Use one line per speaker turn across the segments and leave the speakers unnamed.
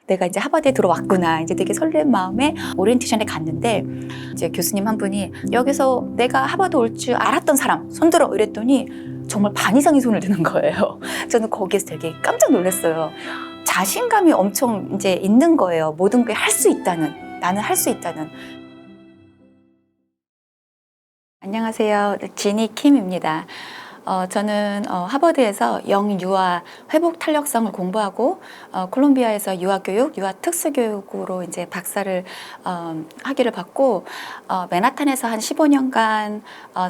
내가 이제 하버드에 들어왔구나. 이제 되게 설렘 마음에 오리엔테이션에 갔는데 이제 교수님 한 분이 여기서 내가 하버드 올 줄 알았던 사람 손들어 이랬더니 정말 반 이상이 손을 드는 거예요. 저는 거기에서 되게 깜짝 놀랐어요. 자신감이 엄청 이제 있는 거예요. 모든 걸 할 수 있다는, 나는 할 수 있다는. 안녕하세요. 지니 킴입니다. 저는 하버드에서 영유아 회복 탄력성을 공부하고 콜롬비아에서 유아교육, 유아 특수교육으로 이제 박사를 학위를 받고 맨하탄에서 한 15년간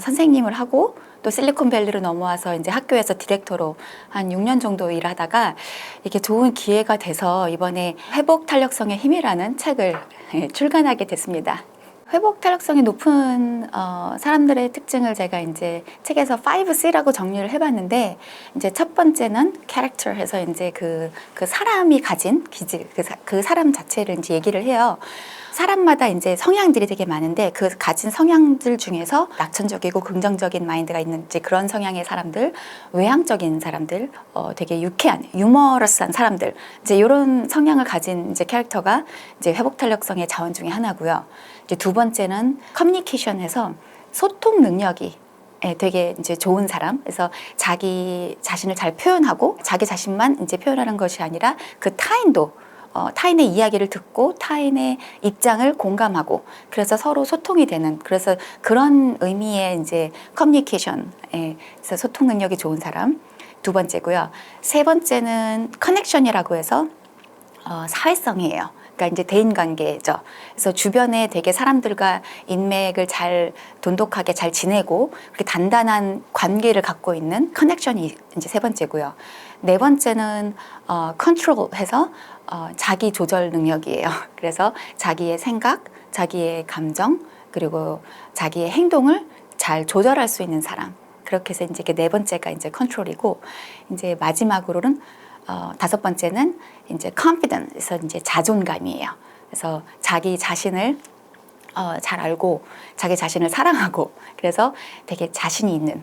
선생님을 하고 또 실리콘밸리로 넘어와서 이제 학교에서 디렉터로 한 6년 정도 일하다가 이렇게 좋은 기회가 돼서 이번에 회복 탄력성의 힘이라는 책을 출간하게 됐습니다. 회복 탄력성이 높은 사람들의 특징을 제가 이제 책에서 5C라고 정리를 해봤는데, 이제 첫 번째는 character 해서 이제 그 사람이 가진 기질, 그 사람 자체를 이제 얘기를 해요. 사람마다 이제 성향들이 되게 많은데 그 가진 성향들 중에서 낙천적이고 긍정적인 마인드가 있는 이제 그런 성향의 사람들, 외향적인 사람들, 되게 유쾌한, 유머러스한 사람들, 이제 이런 성향을 가진 이제 캐릭터가 이제 회복 탄력성의 자원 중에 하나고요. 이제 두 번째는 커뮤니케이션에서 소통 능력이 되게 이제 좋은 사람. 그래서 자기 자신을 잘 표현하고 자기 자신만 이제 표현하는 것이 아니라 그 타인도 타인의 이야기를 듣고 타인의 입장을 공감하고 그래서 서로 소통이 되는, 그래서 그런 의미의 이제 커뮤니케이션, 그래서 소통 능력이 좋은 사람 두 번째고요. 세 번째는 커넥션이라고 해서 사회성이에요. 그러니까 이제 대인관계죠. 그래서 주변에 되게 사람들과 인맥을 잘 돈독하게 잘 지내고 그렇게 단단한 관계를 갖고 있는 커넥션이 이제 세 번째고요. 네 번째는 컨트롤해서 자기 조절 능력이에요. 그래서 자기의 생각, 자기의 감정, 그리고 자기의 행동을 잘 조절할 수 있는 사람. 그렇게 해서 이제 네 번째가 이제 컨트롤이고, 이제 마지막으로는 다섯 번째는 이제 confident, 그래서 이제 자존감이에요. 그래서 자기 자신을 잘 알고 자기 자신을 사랑하고 그래서 되게 자신이 있는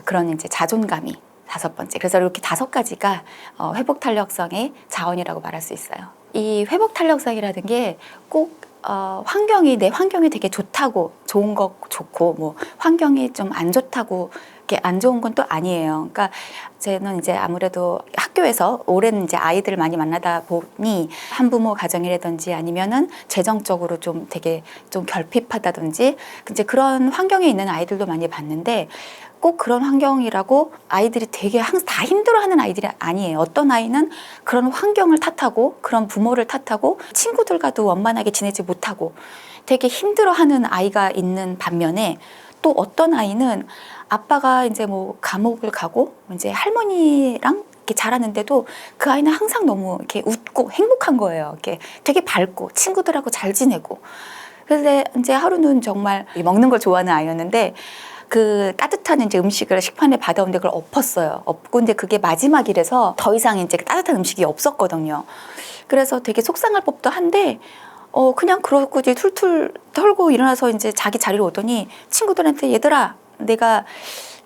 그런 이제 자존감이 다섯 번째. 그래서 이렇게 다섯 가지가 회복 탄력성의 자원이라고 말할 수 있어요. 이 회복 탄력성이라는 게 꼭 환경이, 내 환경이 되게 좋다고, 좋은 거 좋고, 뭐 환경이 좀 안 좋다고 이렇게 안 좋은 건 또 아니에요. 그러니까 저는 이제 아무래도 학교에서 오랜 이제 아이들을 많이 만나다 보니 한부모 가정이라든지 아니면은 재정적으로 좀 되게 좀 결핍하다든지 이제 그런 환경에 있는 아이들도 많이 봤는데, 꼭 그런 환경이라고 아이들이 되게 항상 다 힘들어하는 아이들이 아니에요. 어떤 아이는 그런 환경을 탓하고 그런 부모를 탓하고 친구들과도 원만하게 지내지 못하고 되게 힘들어하는 아이가 있는 반면에, 또 어떤 아이는 아빠가 이제 뭐 감옥을 가고 이제 할머니랑 이렇게 자라는데도 그 아이는 항상 너무 이렇게 웃고 행복한 거예요. 이렇게 되게 밝고 친구들하고 잘 지내고. 그래서 이제 하루는 정말 먹는 걸 좋아하는 아이였는데 그 따뜻한 이제 음식을 식판에 받아오는데 그걸 엎었어요. 엎고 근데 그게 마지막이라서 더 이상 이제 따뜻한 음식이 없었거든요. 그래서 되게 속상할 법도 한데 그냥 그러고 이제 툴툴 털고 일어나서 이제 자기 자리로 오더니 친구들한테, 얘들아, 내가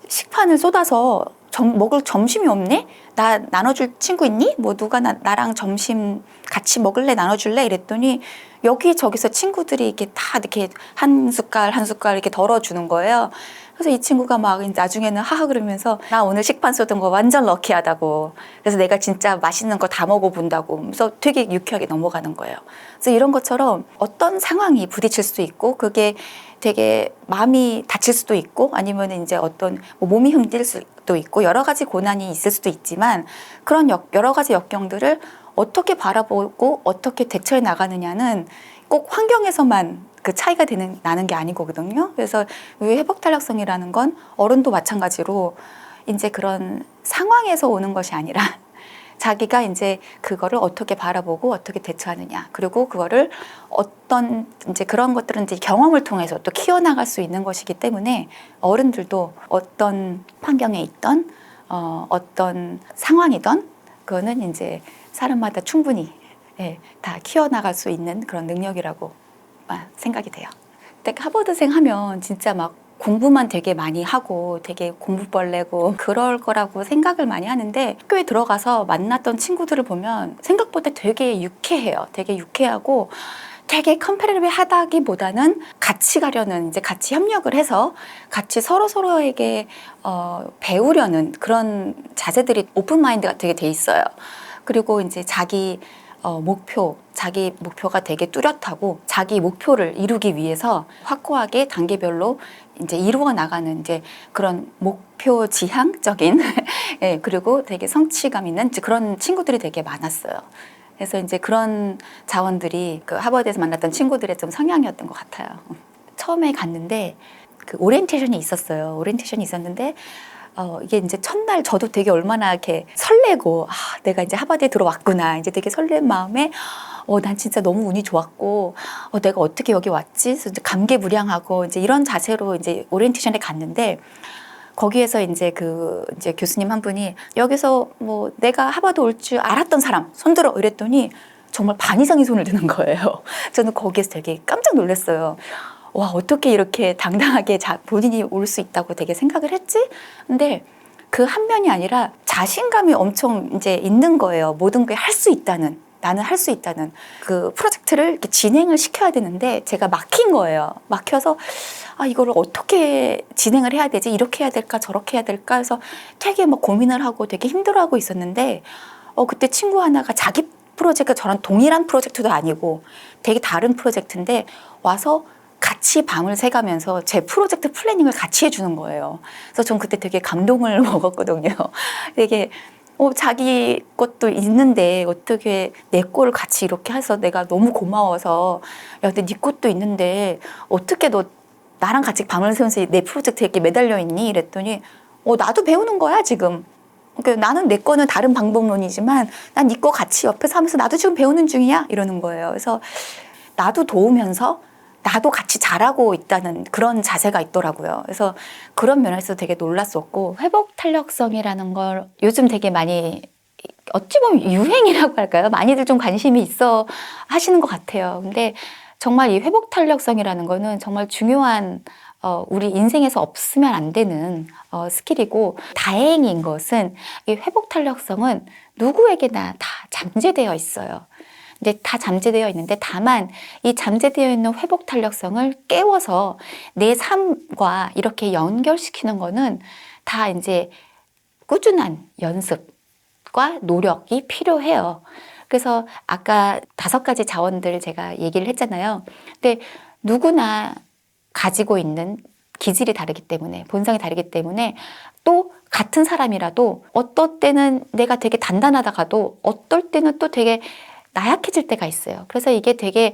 식판을 쏟아서 먹을 점심이 없네? 나 나눠줄 친구 있니? 뭐 누가 나랑 점심 같이 먹을래? 나눠줄래? 이랬더니 여기저기서 친구들이 이렇게 다 이렇게 한 숟갈 한 숟갈 이렇게 덜어주는 거예요. 그래서 이 친구가 막 나중에는 하하 그러면서 나 오늘 식판 쏟은 거 완전 럭키하다고. 그래서 내가 진짜 맛있는 거 다 먹어본다고. 그래서 되게 유쾌하게 넘어가는 거예요. 그래서 이런 것처럼 어떤 상황이 부딪힐 수도 있고 그게 되게 마음이 다칠 수도 있고 아니면 이제 어떤 뭐 몸이 힘들 수도 있고 여러 가지 고난이 있을 수도 있지만 그런 여러 가지 역경들을 어떻게 바라보고 어떻게 대처해 나가느냐는 꼭 환경에서만 그 차이가 나는 게 아니거든요. 그래서 회복 탄력성이라는 건 어른도 마찬가지로 이제 그런 상황에서 오는 것이 아니라 자기가 이제 그거를 어떻게 바라보고 어떻게 대처하느냐, 그리고 그거를 어떤 이제 그런 것들은 이제 경험을 통해서 또 키워나갈 수 있는 것이기 때문에 어른들도 어떤 환경에 있던 어떤 상황이던 그거는 이제 사람마다 충분히 다 키워나갈 수 있는 그런 능력이라고 생각이 돼요. 근데 하버드생 하면 진짜 막 공부만 되게 많이 하고 되게 공부벌레고 그럴 거라고 생각을 많이 하는데 학교에 들어가서 만났던 친구들을 보면 생각보다 되게 유쾌해요. 되게 유쾌하고 되게 컴패리티브 하다기보다는 같이 가려는, 이제 같이 협력을 해서 같이 서로에게 배우려는 그런 자세들이 오픈 마인드가 되게 돼 있어요. 그리고 이제 자기 목표가 되게 뚜렷하고 자기 목표를 이루기 위해서 확고하게 단계별로 이제 이루어 나가는 이제 그런 목표 지향적인 예, 그리고 되게 성취감 있는 이제 그런 친구들이 되게 많았어요. 그래서 이제 그런 자원들이 그 하버드에서 만났던 친구들의 좀 성향이었던 것 같아요. 처음에 갔는데 그 오리엔테이션이 있었어요. 오리엔테이션이 있었는데 이게 이제 첫날 저도 되게 얼마나 이렇게 설레고, 내가 이제 하버드에 들어왔구나. 이제 되게 설렌 마음에, 난 진짜 너무 운이 좋았고, 내가 어떻게 여기 왔지? 그래서 이제 감개무량하고, 이제 이런 자세로 이제 오리엔테이션에 갔는데, 거기에서 이제 이제 교수님 한 분이 여기서 뭐 내가 하버드 올 줄 알았던 사람 손들어 이랬더니 정말 반 이상이 손을 드는 거예요. 저는 거기에서 되게 깜짝 놀랐어요. 와, 어떻게 이렇게 당당하게 본인이 올 수 있다고 되게 생각을 했지? 근데 그 한 면이 아니라 자신감이 엄청 이제 있는 거예요. 모든 게 할 수 있다는, 나는 할 수 있다는 그 프로젝트를 이렇게 진행을 시켜야 되는데 제가 막힌 거예요. 막혀서 이거를 어떻게 진행을 해야 되지? 이렇게 해야 될까? 저렇게 해야 될까? 해서 되게 막 고민을 하고 되게 힘들어하고 있었는데 그때 친구 하나가 자기 프로젝트가 저랑 동일한 프로젝트도 아니고 되게 다른 프로젝트인데 와서 같이 밤을 새가면서 제 프로젝트 플래닝을 같이 해주는 거예요. 그래서 전 그때 되게 감동을 먹었거든요. 되게 자기 것도 있는데 어떻게 내 거를 같이 이렇게 해서 내가 너무 고마워서 야, 근데 네 것도 있는데 어떻게 너 나랑 같이 밤을 새면서 내 프로젝트에 이렇게 매달려 있니? 이랬더니 나도 배우는 거야 지금. 그러니까 나는 내 거는 다른 방법론이지만 난 네 거 같이 옆에서 하면서 나도 지금 배우는 중이야 이러는 거예요. 그래서 나도 도우면서 나도 같이 잘하고 있다는 그런 자세가 있더라고요. 그래서 그런 면에서 되게 놀랐었고, 회복 탄력성이라는 걸 요즘 되게 많이 어찌 보면 유행이라고 할까요? 많이들 좀 관심이 있어 하시는 것 같아요. 근데 정말 이 회복 탄력성이라는 거는 정말 중요한 우리 인생에서 없으면 안 되는 스킬이고, 다행인 것은 이 회복 탄력성은 누구에게나 다 잠재되어 있어요. 근데 다 잠재되어 있는데 다만 이 잠재되어 있는 회복 탄력성을 깨워서 내 삶과 이렇게 연결시키는 거는 다 이제 꾸준한 연습과 노력이 필요해요. 그래서 아까 5가지 자원들 제가 얘기를 했잖아요. 근데 누구나 가지고 있는 기질이 다르기 때문에, 본성이 다르기 때문에 또 같은 사람이라도 어떨 때는 내가 되게 단단하다가도 어떨 때는 또 되게 나약해질 때가 있어요. 그래서 이게 되게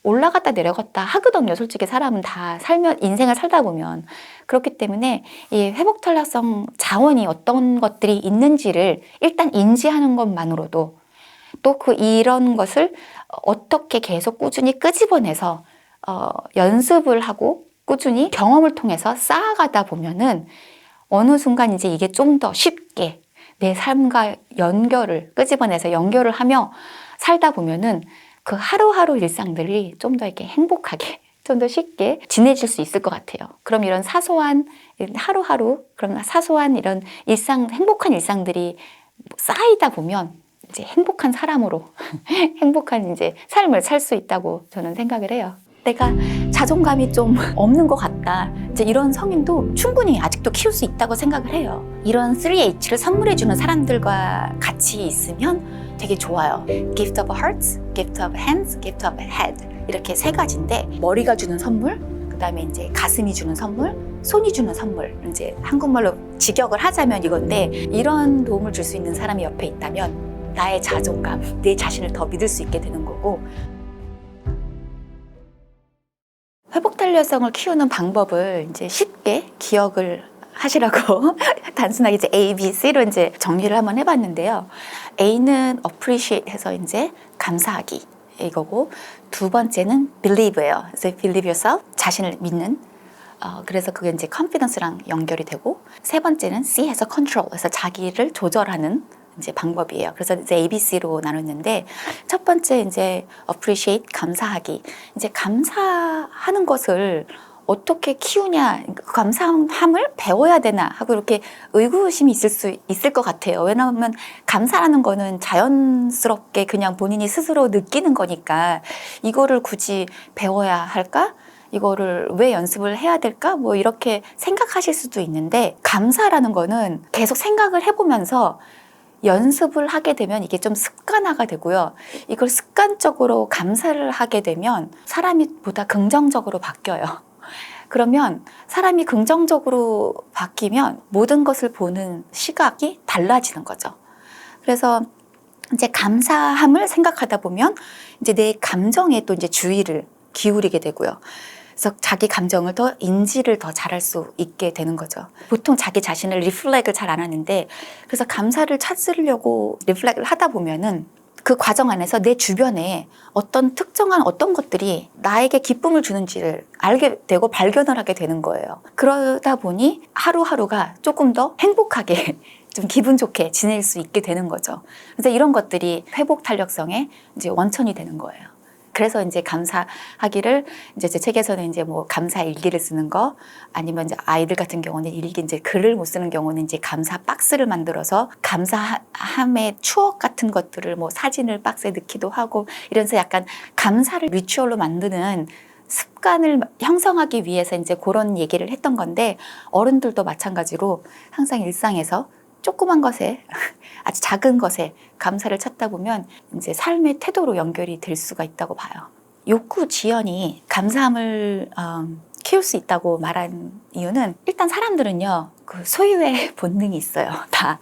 올라갔다 내려갔다 하거든요. 솔직히 사람은 다 인생을 살다 보면. 그렇기 때문에 이 회복 탄력성 자원이 어떤 것들이 있는지를 일단 인지하는 것만으로도, 또 이런 것을 어떻게 계속 꾸준히 끄집어내서 연습을 하고 꾸준히 경험을 통해서 쌓아가다 보면은 어느 순간 이제 이게 좀 더 쉽게 내 삶과 끄집어내서 연결을 하며 살다 보면은 그 하루하루 일상들이 좀 더 이렇게 행복하게, 좀 더 쉽게 지내질 수 있을 것 같아요. 그럼 이런 사소한 하루하루, 그런 사소한 이런 행복한 일상들이 쌓이다 보면 이제 행복한 사람으로 행복한 이제 삶을 살 수 있다고 저는 생각을 해요. 내가 자존감이 좀 없는 것 같다, 이제 이런 성인도 충분히 아직도 키울 수 있다고 생각을 해요. 이런 3H를 선물해주는 사람들과 같이 있으면 되게 좋아요. Gift of hearts, gift of hands, gift of head, 이렇게 3가지인데, 머리가 주는 선물, 그 다음에 이제 가슴이 주는 선물, 손이 주는 선물, 이제 한국말로 직역을 하자면 이건데, 이런 도움을 줄 수 있는 사람이 옆에 있다면 나의 자존감, 내 자신을 더 믿을 수 있게 되는 거고, 회복 탄력성을 키우는 방법을 이제 쉽게 기억을 하시라고 단순하게 이제 A, B, C로 이제 정리를 한번 해봤는데요. A는 appreciate 해서 이제 감사하기 이거고, 2번째는 believe예요. 그래서 believe yourself, 자신을 믿는. 그래서 그게 이제 confidence랑 연결이 되고, 3번째는 C 해서 control, 그래서 자기를 조절하는 이제 방법이에요. 그래서 이제 ABC로 나눴는데, 첫 번째 이제 appreciate, 감사하기. 이제 감사하는 것을 어떻게 키우냐, 그 감사함을 배워야 되나 하고 이렇게 의구심이 있을 수 있을 것 같아요. 왜냐하면 감사라는 거는 자연스럽게 그냥 본인이 스스로 느끼는 거니까 이거를 굳이 배워야 할까? 이거를 왜 연습을 해야 될까? 뭐 이렇게 생각하실 수도 있는데, 감사라는 거는 계속 생각을 해보면서 연습을 하게 되면 이게 좀 습관화가 되고요. 이걸 습관적으로 감사를 하게 되면 사람이 보다 긍정적으로 바뀌어요. 그러면 사람이 긍정적으로 바뀌면 모든 것을 보는 시각이 달라지는 거죠. 그래서 이제 감사함을 생각하다 보면 이제 내 감정에 또 이제 주의를 기울이게 되고요. 그래서 자기 감정을 더 인지를 더 잘할 수 있게 되는 거죠. 보통 자기 자신을 리플렉을 잘 안 하는데, 그래서 감사를 찾으려고 리플렉을 하다 보면은 그 과정 안에서 내 주변에 어떤 특정한 어떤 것들이 나에게 기쁨을 주는지를 알게 되고 발견을 하게 되는 거예요. 그러다 보니 하루하루가 조금 더 행복하게 좀 기분 좋게 지낼 수 있게 되는 거죠. 그래서 이런 것들이 회복 탄력성의 이제 원천이 되는 거예요. 그래서 이제 감사하기를 이제 제 책에서는 이제 뭐 감사 일기를 쓰는 거, 아니면 이제 아이들 같은 경우는 일기 이제 글을 못 쓰는 경우는 이제 감사 박스를 만들어서 감사함의 추억 같은 것들을 뭐 사진을 박스에 넣기도 하고, 이러면서 약간 감사를 리추얼로 만드는 습관을 형성하기 위해서 이제 그런 얘기를 했던 건데, 어른들도 마찬가지로 항상 일상에서 조그만 것에 아주 작은 것에 감사를 찾다 보면 이제 삶의 태도로 연결이 될 수가 있다고 봐요. 욕구 지연이 감사함을 키울 수 있다고 말한 이유는, 일단 사람들은요 그 소유의 본능이 있어요. 다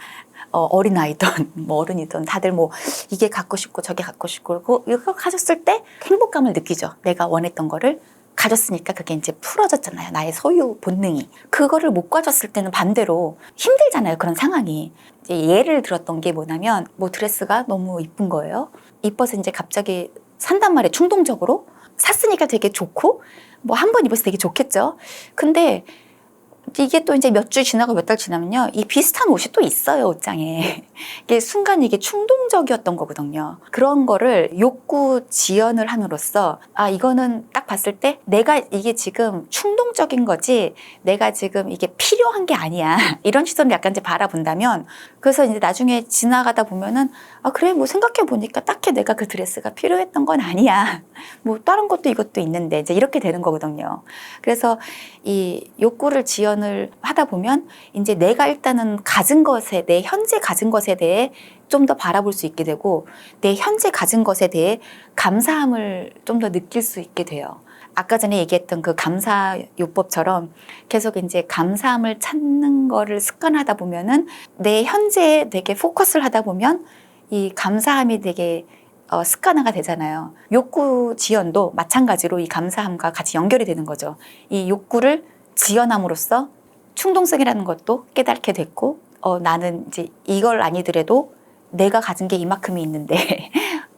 어린아이든 뭐 어른이든 다들 뭐 이게 갖고 싶고 저게 갖고 싶고, 이거 가졌을 때 행복감을 느끼죠. 내가 원했던 거를 가졌으니까 그게 이제 풀어졌잖아요. 나의 소유 본능이. 그거를 못 가졌을 때는 반대로 힘들잖아요. 그런 상황이. 이제 예를 들었던 게 뭐냐면, 뭐 드레스가 너무 이쁜 거예요. 이뻐서 이제 갑자기 산단 말이에요. 충동적으로. 샀으니까 되게 좋고, 뭐 한 번 입어서 되게 좋겠죠. 근데 이게 또 이제 몇 주 지나고 몇 달 지나면요, 이 비슷한 옷이 또 있어요, 옷장에. 이게 순간 이게 충동적이었던 거거든요. 그런 거를 욕구 지연을 함으로써, 아, 이거는 딱 봤을 때 내가 이게 지금 충동적인 거지, 내가 지금 이게 필요한 게 아니야. 이런 시선을 약간 이제 바라본다면, 그래서 이제 나중에 지나가다 보면은, 아, 그래, 뭐 생각해 보니까 딱히 내가 그 드레스가 필요했던 건 아니야. 뭐 다른 것도 이것도 있는데, 이제 이렇게 되는 거거든요. 그래서 이 욕구를 지연을 하다 보면 이제 내가 일단은 가진 것에, 내 현재 가진 것에 대해 좀 더 바라볼 수 있게 되고, 내 현재 가진 것에 대해 감사함을 좀 더 느낄 수 있게 돼요. 아까 전에 얘기했던 그 감사 요법처럼 계속 이제 감사함을 찾는 거를 습관하다 보면은 내 현재에 되게 포커스를 하다 보면 이 감사함이 되게 습관화가 되잖아요. 욕구 지연도 마찬가지로 이 감사함과 같이 연결이 되는 거죠. 이 욕구를 지연함으로써 충동성이라는 것도 깨닫게 됐고, 나는 이제 이걸 아니더라도 내가 가진 게 이만큼이 있는데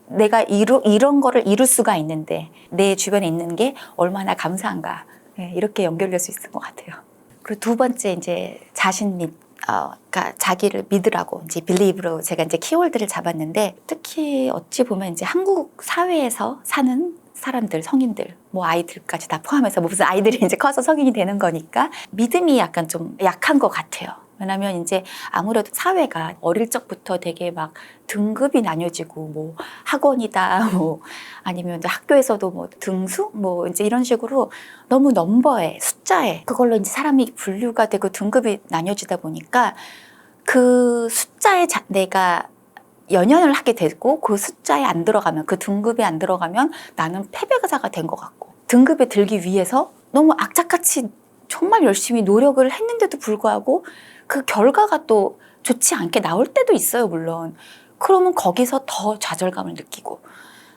내가 이런 거를 이룰 수가 있는데 내 주변에 있는 게 얼마나 감사한가, 이렇게 연결될 수 있을 것 같아요. 그리고 두 번째 이제 자신 및 그러니까 자기를 믿으라고 이제 believe로 제가 이제 키워드를 잡았는데, 특히 어찌 보면 이제 한국 사회에서 사는 사람들, 성인들, 뭐 아이들까지 다 포함해서, 뭐 무슨 아이들이 이제 커서 성인이 되는 거니까 믿음이 약간 좀 약한 것 같아요. 왜냐면 이제 아무래도 사회가 어릴 적부터 되게 막 등급이 나뉘어지고, 뭐 학원이다, 뭐 아니면 이제 학교에서도 뭐 등수, 뭐 이제 이런 식으로 너무 넘버에, 숫자에 그걸로 이제 사람이 분류가 되고 등급이 나뉘어지다 보니까 그 숫자에 내가 연연을 하게 되고, 그 숫자에 안 들어가면, 그 등급에 안 들어가면 나는 패배자가 된 것 같고, 등급에 들기 위해서 너무 악착같이 정말 열심히 노력을 했는데도 불구하고 그 결과가 또 좋지 않게 나올 때도 있어요, 물론. 그러면 거기서 더 좌절감을 느끼고,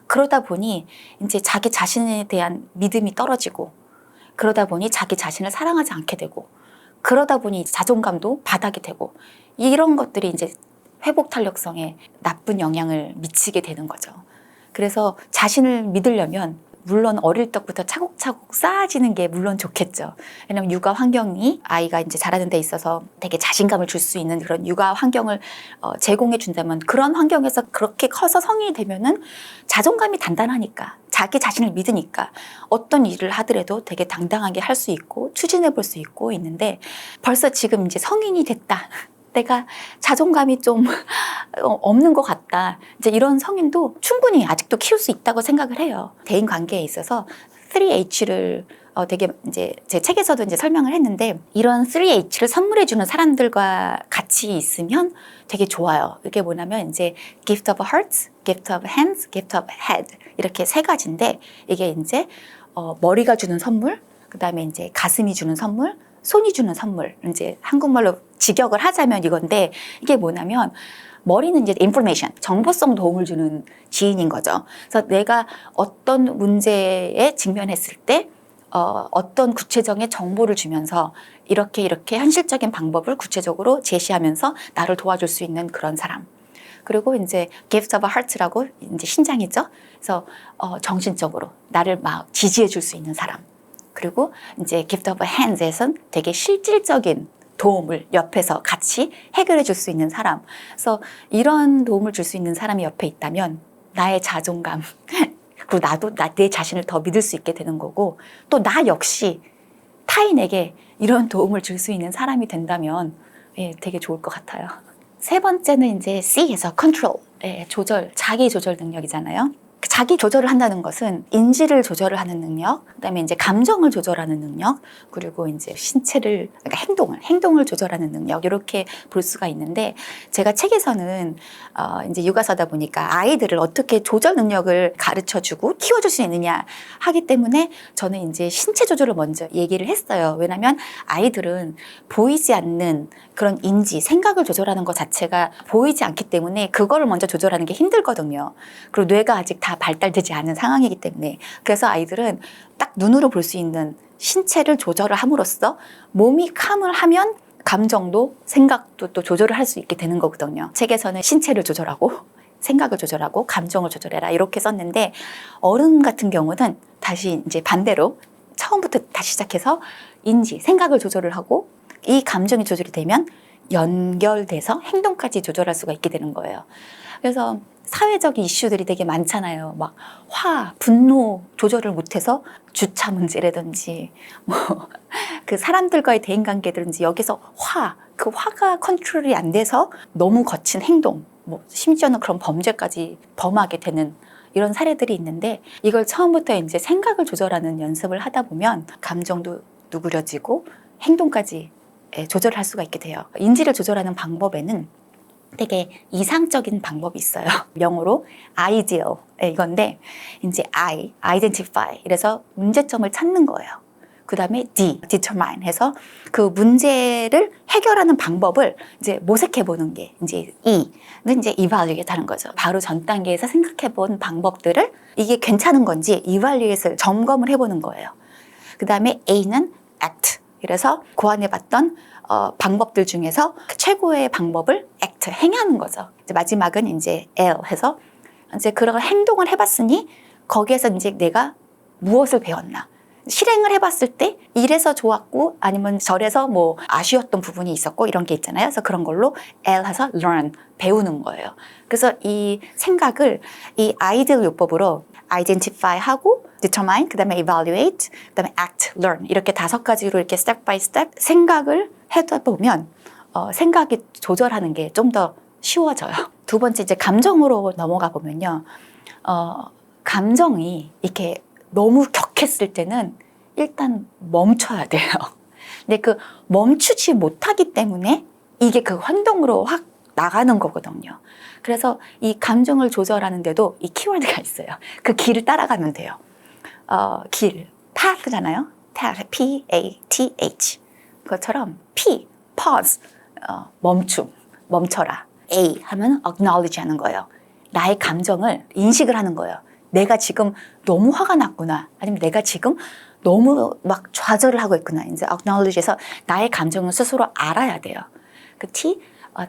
그러다 보니 이제 자기 자신에 대한 믿음이 떨어지고, 그러다 보니 자기 자신을 사랑하지 않게 되고, 그러다 보니 자존감도 바닥이 되고, 이런 것들이 이제 회복 탄력성에 나쁜 영향을 미치게 되는 거죠. 그래서 자신을 믿으려면 물론 어릴 적부터 차곡차곡 쌓아지는 게 물론 좋겠죠. 왜냐면 육아 환경이 아이가 이제 자라는 데 있어서 되게 자신감을 줄 수 있는 그런 육아 환경을 제공해 준다면, 그런 환경에서 그렇게 커서 성인이 되면은 자존감이 단단하니까 자기 자신을 믿으니까 어떤 일을 하더라도 되게 당당하게 할 수 있고 추진해 볼 수 있고 있는데 벌써 지금 이제 성인이 됐다. 내가 자존감이 좀 없는 것 같다. 이제 이런 성인도 충분히 아직도 키울 수 있다고 생각을 해요. 대인 관계에 있어서 3H를 되게 이제 제 책에서도 이제 설명을 했는데 이런 3H를 선물해 주는 사람들과 같이 있으면 되게 좋아요. 이게 뭐냐면 이제 gift of hearts, gift of hands, gift of head 이렇게 세 가지인데 이게 이제 머리가 주는 선물, 그다음에 이제 가슴이 주는 선물, 손이 주는 선물. 이제 한국말로 직역을 하자면 이건데 이게 뭐냐면 머리는 이제 information, 정보성 도움을 주는 지인인 거죠. 그래서 내가 어떤 문제에 직면했을 때 어떤 구체적인 정보를 주면서 이렇게 현실적인 방법을 구체적으로 제시하면서 나를 도와줄 수 있는 그런 사람. 그리고 이제 gift of heart라고 이제 신장이죠. 그래서 정신적으로 나를 막 지지해 줄 수 있는 사람. 그리고 이제 gift of hands에선 되게 실질적인 도움을 옆에서 같이 해결해 줄 수 있는 사람. 그래서 이런 도움을 줄 수 있는 사람이 옆에 있다면 나의 자존감 그리고 나도 내 자신을 더 믿을 수 있게 되는 거고 또 나 역시 타인에게 이런 도움을 줄 수 있는 사람이 된다면 되게 좋을 것 같아요. 세 번째는 이제 C에서 control, 조절, 자기 조절 능력이잖아요. 자기 조절을 한다는 것은 인지를 조절을 하는 능력, 그다음에 이제 감정을 조절하는 능력, 그리고 이제 신체를 그러니까 행동을 조절하는 능력 이렇게 볼 수가 있는데 제가 책에서는 이제 육아사다 보니까 아이들을 어떻게 조절 능력을 가르쳐주고 키워줄 수 있느냐 하기 때문에 저는 이제 신체 조절을 먼저 얘기를 했어요. 왜냐하면 아이들은 보이지 않는 그런 인지, 생각을 조절하는 것 자체가 보이지 않기 때문에 그거를 먼저 조절하는 게 힘들거든요. 그리고 뇌가 아직 다 발달되지 않은 상황이기 때문에 그래서 아이들은 딱 눈으로 볼 수 있는 신체를 조절을 함으로써 몸이 캄을 하면 감정도 생각도 또 조절을 할 수 있게 되는 거거든요. 책에서는 신체를 조절하고 생각을 조절하고 감정을 조절해라 이렇게 썼는데 어른 같은 경우는 다시 이제 반대로 처음부터 다시 시작해서 인지, 생각을 조절을 하고 이 감정이 조절이 되면 연결돼서 행동까지 조절할 수가 있게 되는 거예요. 그래서 사회적 이슈들이 되게 많잖아요. 막 분노 조절을 못해서 주차 문제라든지 뭐 그 사람들과의 대인관계든지 여기서 그 화가 컨트롤이 안 돼서 너무 거친 행동, 뭐 심지어는 그런 범죄까지 범하게 되는 이런 사례들이 있는데 이걸 처음부터 이제 생각을 조절하는 연습을 하다 보면 감정도 누그러지고 행동까지 조절할 수가 있게 돼요. 인지를 조절하는 방법에는 되게 이상적인 방법이 있어요. 영어로 ideal 이건데 이제 identify 이래서 문제점을 찾는 거예요. 그 다음에 determine 해서 그 문제를 해결하는 방법을 이제 모색해 보는 게 이제 E는 이제 evaluate 하는 거죠. 바로 전 단계에서 생각해 본 방법들을 이게 괜찮은 건지 evaluate을 점검을 해보는 거예요. 그 다음에 A는 act 그래서 고안해 봤던 방법들 중에서 최고의 방법을 act, 행하는 거죠. 이제 마지막은 이제 L 해서 이제 그런 행동을 해봤으니 거기에서 이제 내가 무엇을 배웠나. 실행을 해봤을 때 이래서 좋았고 아니면 저래서 뭐 아쉬웠던 부분이 있었고 이런 게 있잖아요. 그래서 그런 걸로 L 해서 learn, 배우는 거예요. 그래서 이 생각을 이 아이들 요법으로 identify 하고 determine, 그 다음에 evaluate, 그 다음에 act, learn 이렇게 5가지로 이렇게 step by step 생각을 해다 보면 생각이 조절하는 게 좀 더 쉬워져요. 두 번째 이제 감정으로 넘어가 보면요. 감정이 이렇게 너무 격했을 때는 일단 멈춰야 돼요. 근데 그 멈추지 못하기 때문에 이게 그 행동으로 확 나가는 거거든요. 그래서 이 감정을 조절하는데도 이 키워드가 있어요. 그 길을 따라가면 돼요. 길, path잖아요. path, P-A-T-H. 그것처럼 P, pause, 멈춰라. A 하면 acknowledge 하는 거예요. 나의 감정을 인식을 하는 거예요. 내가 지금 너무 화가 났구나. 아니면 내가 지금 너무 막 좌절을 하고 있구나. 이제 acknowledge에서 나의 감정을 스스로 알아야 돼요. 그 T,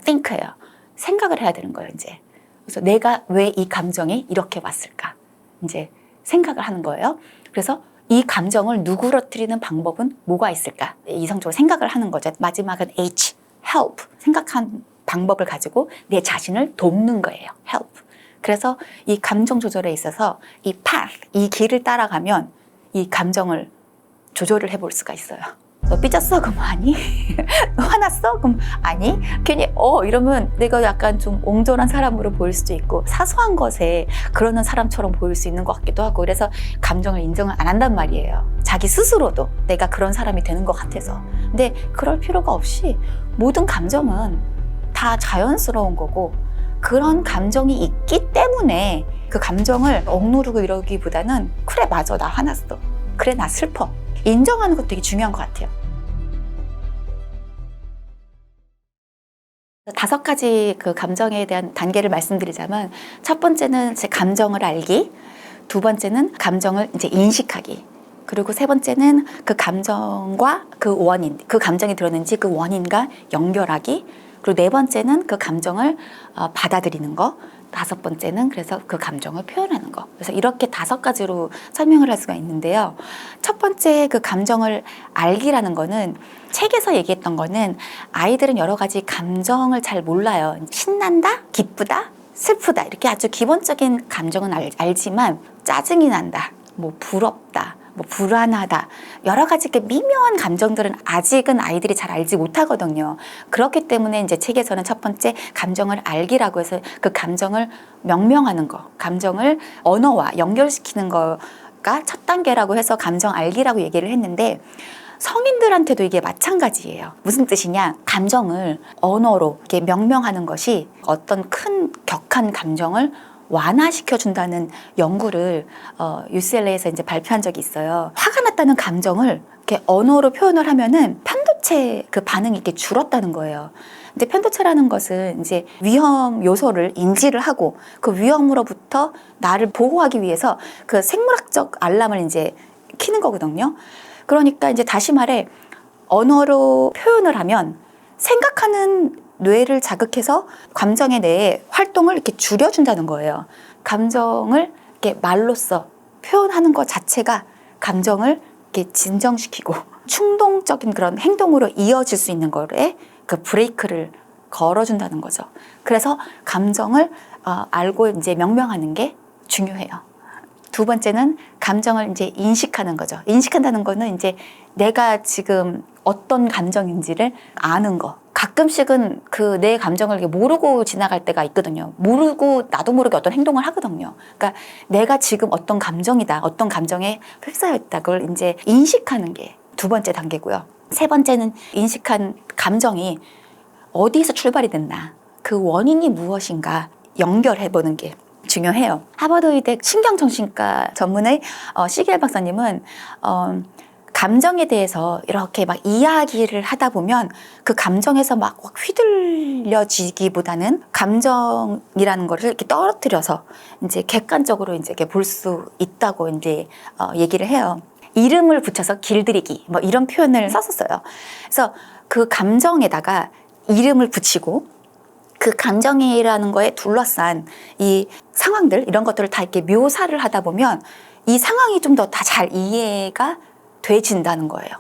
think예요. 생각을 해야 되는 거예요, 이제. 그래서 내가 왜 이 감정이 이렇게 왔을까? 이제 생각을 하는 거예요. 그래서 이 감정을 누그러뜨리는 방법은 뭐가 있을까? 이성적으로 생각을 하는 거죠. 마지막은 H, help. 생각한 방법을 가지고 내 자신을 돕는 거예요. help. 그래서 이 감정 조절에 있어서 이 길을 따라가면 이 감정을 조절을 해볼 수가 있어요. 너 삐졌어? 그럼 아니. 너 화났어? 그럼 아니. 괜히 이러면 내가 약간 좀 옹졸한 사람으로 보일 수도 있고 사소한 것에 그러는 사람처럼 보일 수 있는 것 같기도 하고, 그래서 감정을 인정을 안 한단 말이에요. 자기 스스로도 내가 그런 사람이 되는 것 같아서. 근데 그럴 필요가 없이 모든 감정은 다 자연스러운 거고, 그런 감정이 있기 때문에 그 감정을 억누르고 이러기보다는 그래 맞아 나 화났어, 그래 나 슬퍼, 인정하는 것도 되게 중요한 것 같아요. 5가지 그 감정에 대한 단계를 말씀드리자면, 첫 번째는 제 감정을 알기, 두 번째는 감정을 이제 인식하기, 그리고 세 번째는 그 감정과 그 원인, 그 감정이 들었는지 그 원인과 연결하기, 그리고 네 번째는 그 감정을 받아들이는 거, 다섯 번째는 그래서 그 감정을 표현하는 거. 그래서 이렇게 5가지로 설명을 할 수가 있는데요. 첫 번째 그 감정을 알기라는 거는, 책에서 얘기했던 거는 아이들은 여러 가지 감정을 잘 몰라요. 신난다, 기쁘다, 슬프다, 이렇게 아주 기본적인 감정은 알지만 짜증이 난다, 뭐 부럽다, 뭐 불안하다, 여러 가지 미묘한 감정들은 아직은 아이들이 잘 알지 못하거든요. 그렇기 때문에 이제 책에서는 첫 번째 감정을 알기라고 해서 그 감정을 명명하는 거, 감정을 언어와 연결시키는 거가 첫 단계라고 해서 감정 알기라고 얘기를 했는데, 성인들한테도 이게 마찬가지예요. 무슨 뜻이냐? 감정을 언어로 이렇게 명명하는 것이 어떤 큰 격한 감정을 완화시켜준다는 연구를 UCLA에서 이제 발표한 적이 있어요. 화가 났다는 감정을 이렇게 언어로 표현을 하면은 편도체 그 반응이 이렇게 줄었다는 거예요. 근데 편도체라는 것은 이제 위험 요소를 인지를 하고 그 위험으로부터 나를 보호하기 위해서 그 생물학적 알람을 이제 키는 거거든요. 그러니까 이제 다시 말해, 언어로 표현을 하면 생각하는 뇌를 자극해서 감정의 뇌의 활동을 이렇게 줄여준다는 거예요. 감정을 이렇게 말로써 표현하는 것 자체가 감정을 이렇게 진정시키고 충동적인 그런 행동으로 이어질 수 있는 거에 그 브레이크를 걸어준다는 거죠. 그래서 감정을 알고 이제 명명하는 게 중요해요. 두 번째는 감정을 이제 인식하는 거죠. 인식한다는 거는 이제 내가 지금 어떤 감정인지를 아는 거. 가끔씩은 그 내 감정을 모르고 지나갈 때가 있거든요. 모르고 나도 모르게 어떤 행동을 하거든요. 그러니까 내가 지금 어떤 감정이다, 어떤 감정에 휩싸였다, 그걸 이제 인식하는 게 두 번째 단계고요. 세 번째는 인식한 감정이 어디에서 출발이 됐나, 그 원인이 무엇인가 연결해 보는 게 중요해요. 하버드 의대 신경정신과 전문의 시겔 박사님은 감정에 대해서 이렇게 막 이야기를 하다 보면 그 감정에서 막 휘둘려지기보다는 감정이라는 거를 이렇게 떨어뜨려서 이제 객관적으로 이제 볼 수 있다고 이제 얘기를 해요. 이름을 붙여서 길들이기, 뭐 이런 표현을 썼었어요. 그래서 그 감정에다가 이름을 붙이고 그 감정이라는 거에 둘러싼 이 상황들, 이런 것들을 다 이렇게 묘사를 하다 보면 이 상황이 좀 더 다 잘 이해가 돼진다는 거예요.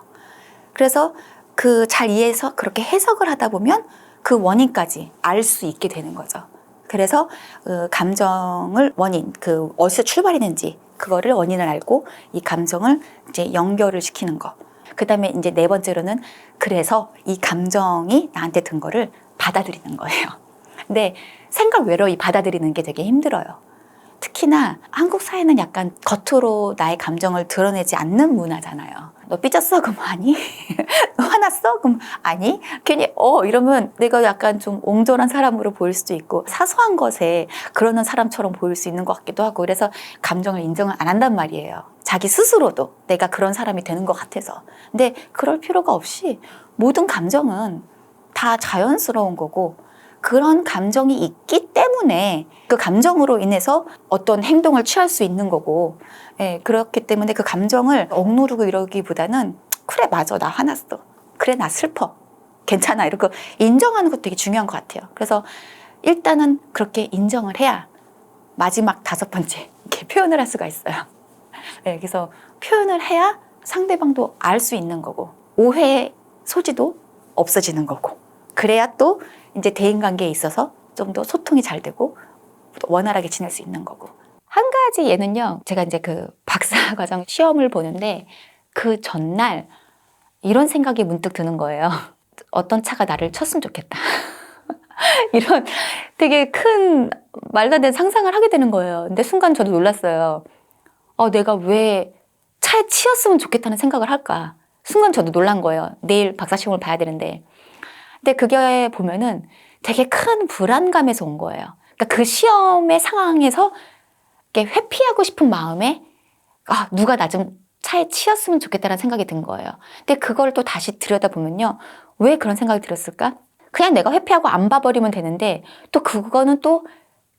그래서 그 잘 이해해서 그렇게 해석을 하다 보면 그 원인까지 알 수 있게 되는 거죠. 그래서 감정을 원인, 그 어디서 출발했는지 그거를 원인을 알고 이 감정을 이제 연결을 시키는 거. 그 다음에 이제 네 번째로는 그래서 이 감정이 나한테 든 거를 받아들이는 거예요. 근데 생각 외로 이 받아들이는 게 되게 힘들어요. 특히나 한국 사회는 약간 겉으로 나의 감정을 드러내지 않는 문화잖아요. 너 삐졌어? 그럼 아니. 너 화났어? 그럼 아니. 괜히 이러면 내가 약간 좀 옹졸한 사람으로 보일 수도 있고 사소한 것에 그러는 사람처럼 보일 수 있는 것 같기도 하고, 그래서 감정을 인정을 안 한단 말이에요. 자기 스스로도 내가 그런 사람이 되는 것 같아서. 근데 그럴 필요가 없이 모든 감정은 다 자연스러운 거고, 그런 감정이 있기 때문에 그 감정으로 인해서 어떤 행동을 취할 수 있는 거고, 그렇기 때문에 그 감정을 억누르고 이러기보다는 그래 맞아 나 화났어, 그래 나 슬퍼, 괜찮아, 이렇게 인정하는 것도 되게 중요한 것 같아요. 그래서 일단은 그렇게 인정을 해야 마지막 5번째 이렇게 표현을 할 수가 있어요. 그래서 표현을 해야 상대방도 알 수 있는 거고 오해 소지도 없어지는 거고, 그래야 또 이제 대인관계에 있어서 좀 더 소통이 잘 되고 원활하게 지낼 수 있는 거고. 한 가지 예는요, 제가 이제 그 박사과정 시험을 보는데 그 전날 이런 생각이 문득 드는 거예요. 어떤 차가 나를 쳤으면 좋겠다. 이런 되게 큰 말도 안 되는 상상을 하게 되는 거예요. 근데 순간 저도 놀랐어요. 내가 왜 차에 치였으면 좋겠다는 생각을 할까? 순간 저도 놀란 거예요. 내일 박사 시험을 봐야 되는데. 근데 그게 보면은 되게 큰 불안감에서 온 거예요. 그러니까 그 시험의 상황에서 이렇게 회피하고 싶은 마음에 누가 나 좀 차에 치였으면 좋겠다는 생각이 든 거예요. 근데 그걸 또 다시 들여다보면요. 왜 그런 생각이 들었을까? 그냥 내가 회피하고 안 봐버리면 되는데 또 그거는 또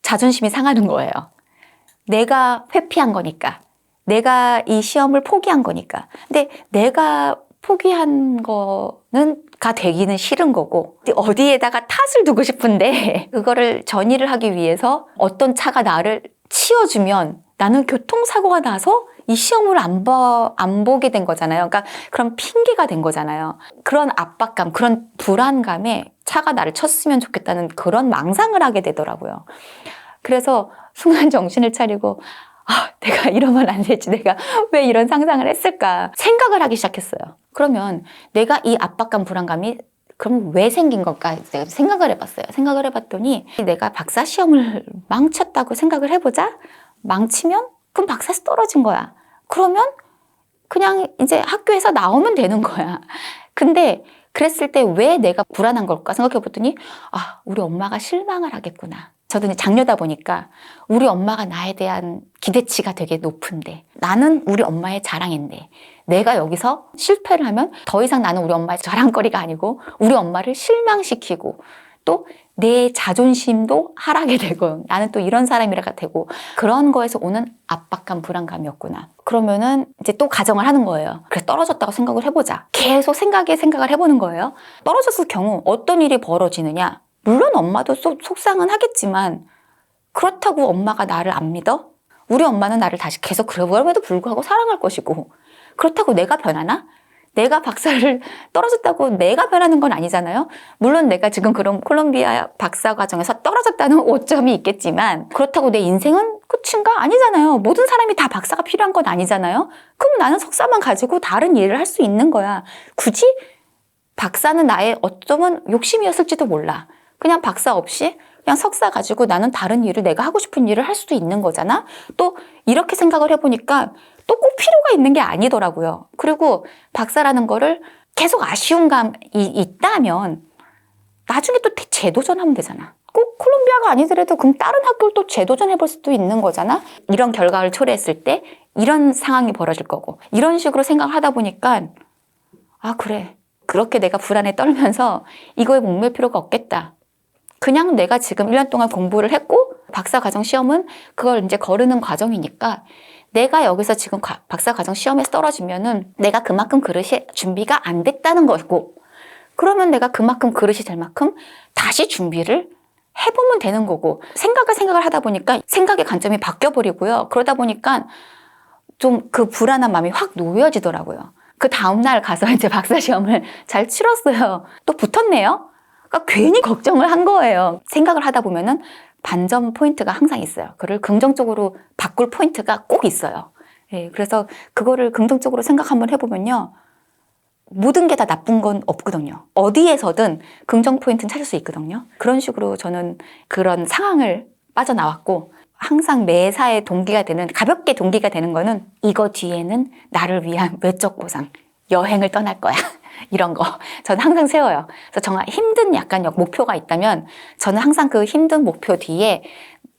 자존심이 상하는 거예요. 내가 회피한 거니까. 내가 이 시험을 포기한 거니까. 근데 내가 포기한 거는 되기는 싫은 거고 어디에다가 탓을 두고 싶은데 그거를 전이를 하기 위해서 어떤 차가 나를 치워주면 나는 교통사고가 나서 이 시험을 안 보게 된 거잖아요. 그러니까 그런 핑계가 된 거잖아요. 그런 압박감, 그런 불안감에 차가 나를 쳤으면 좋겠다는 그런 망상을 하게 되더라고요. 그래서 순간 정신을 차리고 내가 이러면 안 되지. 내가 왜 이런 상상을 했을까? 생각을 하기 시작했어요. 그러면 내가 이 압박감, 불안감이 그럼 왜 생긴 걸까? 내가 생각을 해봤어요. 생각을 해봤더니 내가 박사 시험을 망쳤다고 생각을 해보자. 망치면 그럼 박사에서 떨어진 거야. 그러면 그냥 이제 학교에서 나오면 되는 거야. 근데 그랬을 때 왜 내가 불안한 걸까 생각해봤더니 우리 엄마가 실망을 하겠구나. 저도 이제 장녀다 보니까 우리 엄마가 나에 대한 기대치가 되게 높은데 나는 우리 엄마의 자랑인데 내가 여기서 실패를 하면 더 이상 나는 우리 엄마의 자랑거리가 아니고 우리 엄마를 실망시키고 또 내 자존심도 하락이 되고 나는 또 이런 사람이라 되고 그런 거에서 오는 압박감, 불안감이었구나. 그러면은 이제 또 가정을 하는 거예요. 그래서 떨어졌다고 생각을 해보자. 계속 생각을 해보는 거예요. 떨어졌을 경우 어떤 일이 벌어지느냐. 물론 엄마도 속상은 하겠지만 그렇다고 엄마가 나를 안 믿어? 우리 엄마는 나를 다시 계속 그럼에도 불구하고 사랑할 것이고 그렇다고 내가 변하나? 내가 박사를 떨어졌다고 내가 변하는 건 아니잖아요. 물론 내가 지금 그런 콜롬비아 박사 과정에서 떨어졌다는 오점이 있겠지만 그렇다고 내 인생은 끝인가? 아니잖아요. 모든 사람이 다 박사가 필요한 건 아니잖아요. 그럼 나는 석사만 가지고 다른 일을 할 수 있는 거야. 굳이 박사는 나의 어쩌면 욕심이었을지도 몰라. 그냥 박사 없이 그냥 석사 가지고 나는 다른 일을 내가 하고 싶은 일을 할 수도 있는 거잖아. 또 이렇게 생각을 해보니까 또 꼭 필요가 있는 게 아니더라고요. 그리고 박사라는 거를 계속 아쉬운 감이 있다면 나중에 또 재도전하면 되잖아. 꼭 콜롬비아가 아니더라도 그럼 다른 학교를 또 재도전해볼 수도 있는 거잖아. 이런 결과를 초래했을 때 이런 상황이 벌어질 거고 이런 식으로 생각을 하다 보니까 그래. 그렇게 내가 불안에 떨면서 이거에 목맬 필요가 없겠다. 그냥 내가 지금 1년 동안 공부를 했고 박사 과정 시험은 그걸 이제 거르는 과정이니까 내가 여기서 지금 박사 과정 시험에서 떨어지면은 내가 그만큼 그릇이 준비가 안 됐다는 거고 그러면 내가 그만큼 그릇이 될 만큼 다시 준비를 해보면 되는 거고 생각을 하다 보니까 생각의 관점이 바뀌어버리고요. 그러다 보니까 좀 그 불안한 마음이 확 놓여지더라고요. 그 다음날 가서 이제 박사 시험을 잘 치렀어요. 또 붙었네요. 그러니까 괜히 걱정을 한 거예요. 생각을 하다 보면은 반전 포인트가 항상 있어요. 그를 긍정적으로 바꿀 포인트가 꼭 있어요. 그래서 그거를 긍정적으로 생각 한번 해보면요. 모든 게 다 나쁜 건 없거든요. 어디에서든 긍정 포인트는 찾을 수 있거든요. 그런 식으로 저는 그런 상황을 빠져나왔고 항상 매사에 동기가 되는 가볍게 동기가 되는 거는 이거 뒤에는 나를 위한 외적 보상 여행을 떠날 거야. 이런 거 저는 항상 세워요. 그래서 정말 힘든 약간 목표가 있다면 저는 항상 그 힘든 목표 뒤에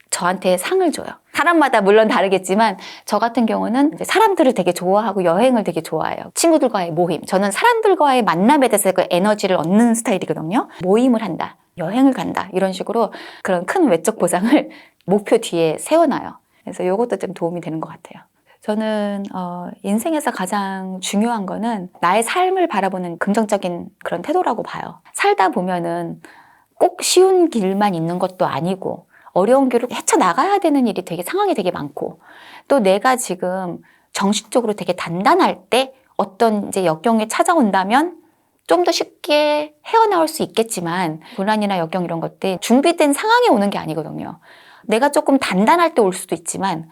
저한테 상을 줘요. 사람마다 물론 다르겠지만 저 같은 경우는 이제 사람들을 되게 좋아하고 여행을 되게 좋아해요. 친구들과의 모임. 저는 사람들과의 만남에 대해서 그 에너지를 얻는 스타일이거든요. 모임을 한다. 여행을 간다. 이런 식으로 그런 큰 외적 보상을 목표 뒤에 세워놔요. 그래서 이것도 좀 도움이 되는 것 같아요. 저는 인생에서 가장 중요한 거는 나의 삶을 바라보는 긍정적인 그런 태도라고 봐요. 살다 보면은 꼭 쉬운 길만 있는 것도 아니고 어려운 길을 헤쳐나가야 되는 일이 상황이 되게 많고 또 내가 지금 정신적으로 되게 단단할 때 어떤 이제 역경이 찾아온다면 좀 더 쉽게 헤어나올 수 있겠지만 고난이나 역경 이런 것들 준비된 상황이 오는 게 아니거든요. 내가 조금 단단할 때 올 수도 있지만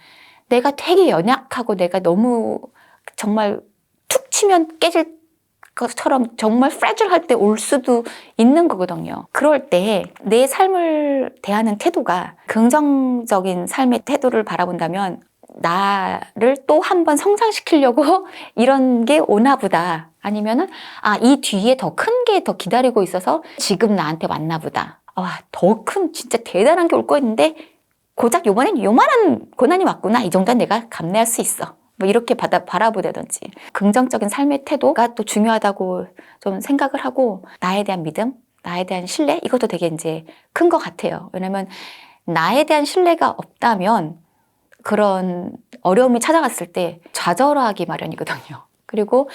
내가 되게 연약하고 내가 너무 정말 툭 치면 깨질 것처럼 정말 프레줄할 때 올 수도 있는 거거든요. 그럴 때 내 삶을 대하는 태도가 긍정적인 삶의 태도를 바라본다면 나를 또 한 번 성장시키려고 이런 게 오나 보다. 아니면은 이 뒤에 더 큰 게 더 기다리고 있어서 지금 나한테 왔나 보다. 더 큰 진짜 대단한 게 올 거였는데 고작 요번엔 요만한 고난이 왔구나. 이 정도는 내가 감내할 수 있어. 뭐 이렇게 바라보다든지 긍정적인 삶의 태도가 또 중요하다고 좀 생각을 하고 나에 대한 믿음, 나에 대한 신뢰 이것도 되게 이제 큰 것 같아요. 왜냐면 나에 대한 신뢰가 없다면 그런 어려움이 찾아갔을 때 좌절하기 마련이거든요. 그리고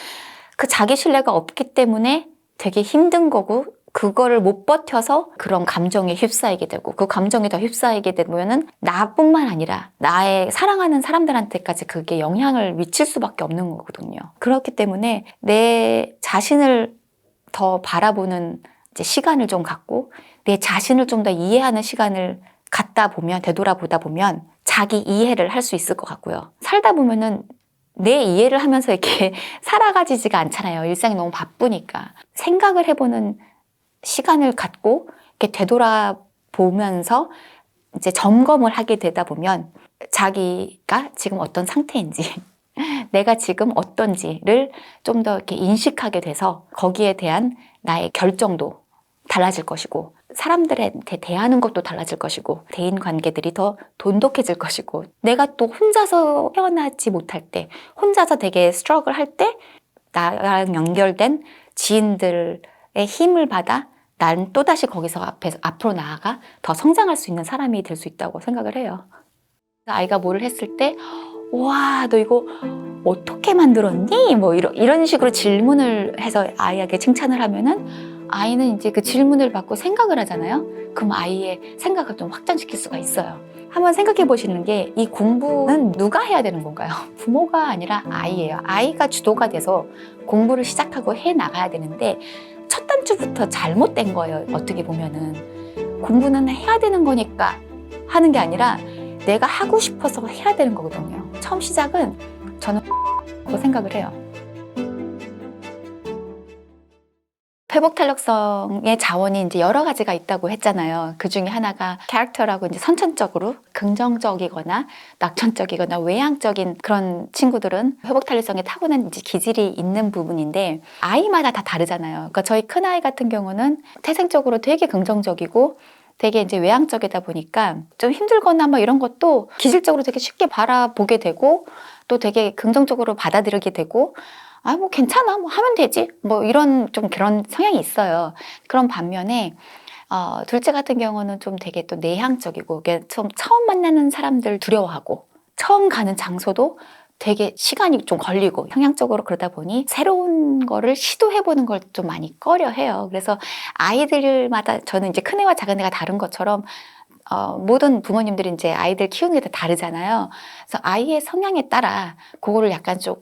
그 자기 신뢰가 없기 때문에 되게 힘든 거고 그거를 못 버텨서 그런 감정에 휩싸이게 되고 그 감정에 더 휩싸이게 되면은 나뿐만 아니라 나의 사랑하는 사람들한테까지 그게 영향을 미칠 수밖에 없는 거거든요. 그렇기 때문에 내 자신을 더 바라보는 이제 시간을 좀 갖고 내 자신을 좀 더 이해하는 시간을 갖다 보면 되돌아보다 보면 자기 이해를 할 수 있을 것 같고요. 살다 보면은 내 이해를 하면서 이렇게 살아가지지가 않잖아요. 일상이 너무 바쁘니까. 생각을 해보는 시간을 갖고 이렇게 되돌아보면서 이제 점검을 하게 되다 보면 자기가 지금 어떤 상태인지 내가 지금 어떤지를 좀 더 이렇게 인식하게 돼서 거기에 대한 나의 결정도 달라질 것이고 사람들한테 대하는 것도 달라질 것이고 대인 관계들이 더 돈독해질 것이고 내가 또 혼자서 헤어나지 못할 때 혼자서 되게 스트러글 할 때 나랑 연결된 지인들의 힘을 받아 난 또다시 거기서 앞으로 나아가 더 성장할 수 있는 사람이 될 수 있다고 생각을 해요. 아이가 뭐를 했을 때 와, 너 이거 어떻게 만들었니? 뭐 이런 식으로 질문을 해서 아이에게 칭찬을 하면은 아이는 이제 그 질문을 받고 생각을 하잖아요. 그럼 아이의 생각을 좀 확장시킬 수가 있어요. 한번 생각해 보시는 게 이 공부는 누가 해야 되는 건가요? 부모가 아니라 아이예요. 아이가 주도가 돼서 공부를 시작하고 해 나가야 되는데 첫 단추부터 잘못된 거예요. 어떻게 보면은 공부는 해야 되는 거니까 하는 게 아니라 내가 하고 싶어서 해야 되는 거거든요. 처음 시작은 저는 생각을 해요. 회복 탄력성의 자원이 이제 여러 가지가 있다고 했잖아요. 그 중에 하나가 캐릭터라고 이제 선천적으로 긍정적이거나 낙천적이거나 외향적인 그런 친구들은 회복 탄력성에 타고난 이제 기질이 있는 부분인데 아이마다 다 다르잖아요. 그러니까 저희 큰아이 같은 경우는 태생적으로 되게 긍정적이고 되게 이제 외향적이다 보니까 좀 힘들거나 뭐 이런 것도 기질적으로 되게 쉽게 바라보게 되고 또 되게 긍정적으로 받아들이게 되고 뭐 괜찮아, 뭐 하면 되지, 뭐 이런 좀 그런 성향이 있어요. 그런 반면에 둘째 같은 경우는 좀 되게 또 내향적이고 좀 처음 만나는 사람들 두려워하고 처음 가는 장소도 되게 시간이 좀 걸리고 성향적으로 그러다 보니 새로운 거를 시도해보는 걸 좀 많이 꺼려해요. 그래서 아이들마다 저는 이제 큰애와 작은애가 다른 것처럼 모든 부모님들이 이제 아이들 키우는 게 다 다르잖아요. 그래서 아이의 성향에 따라 그거를 약간 좀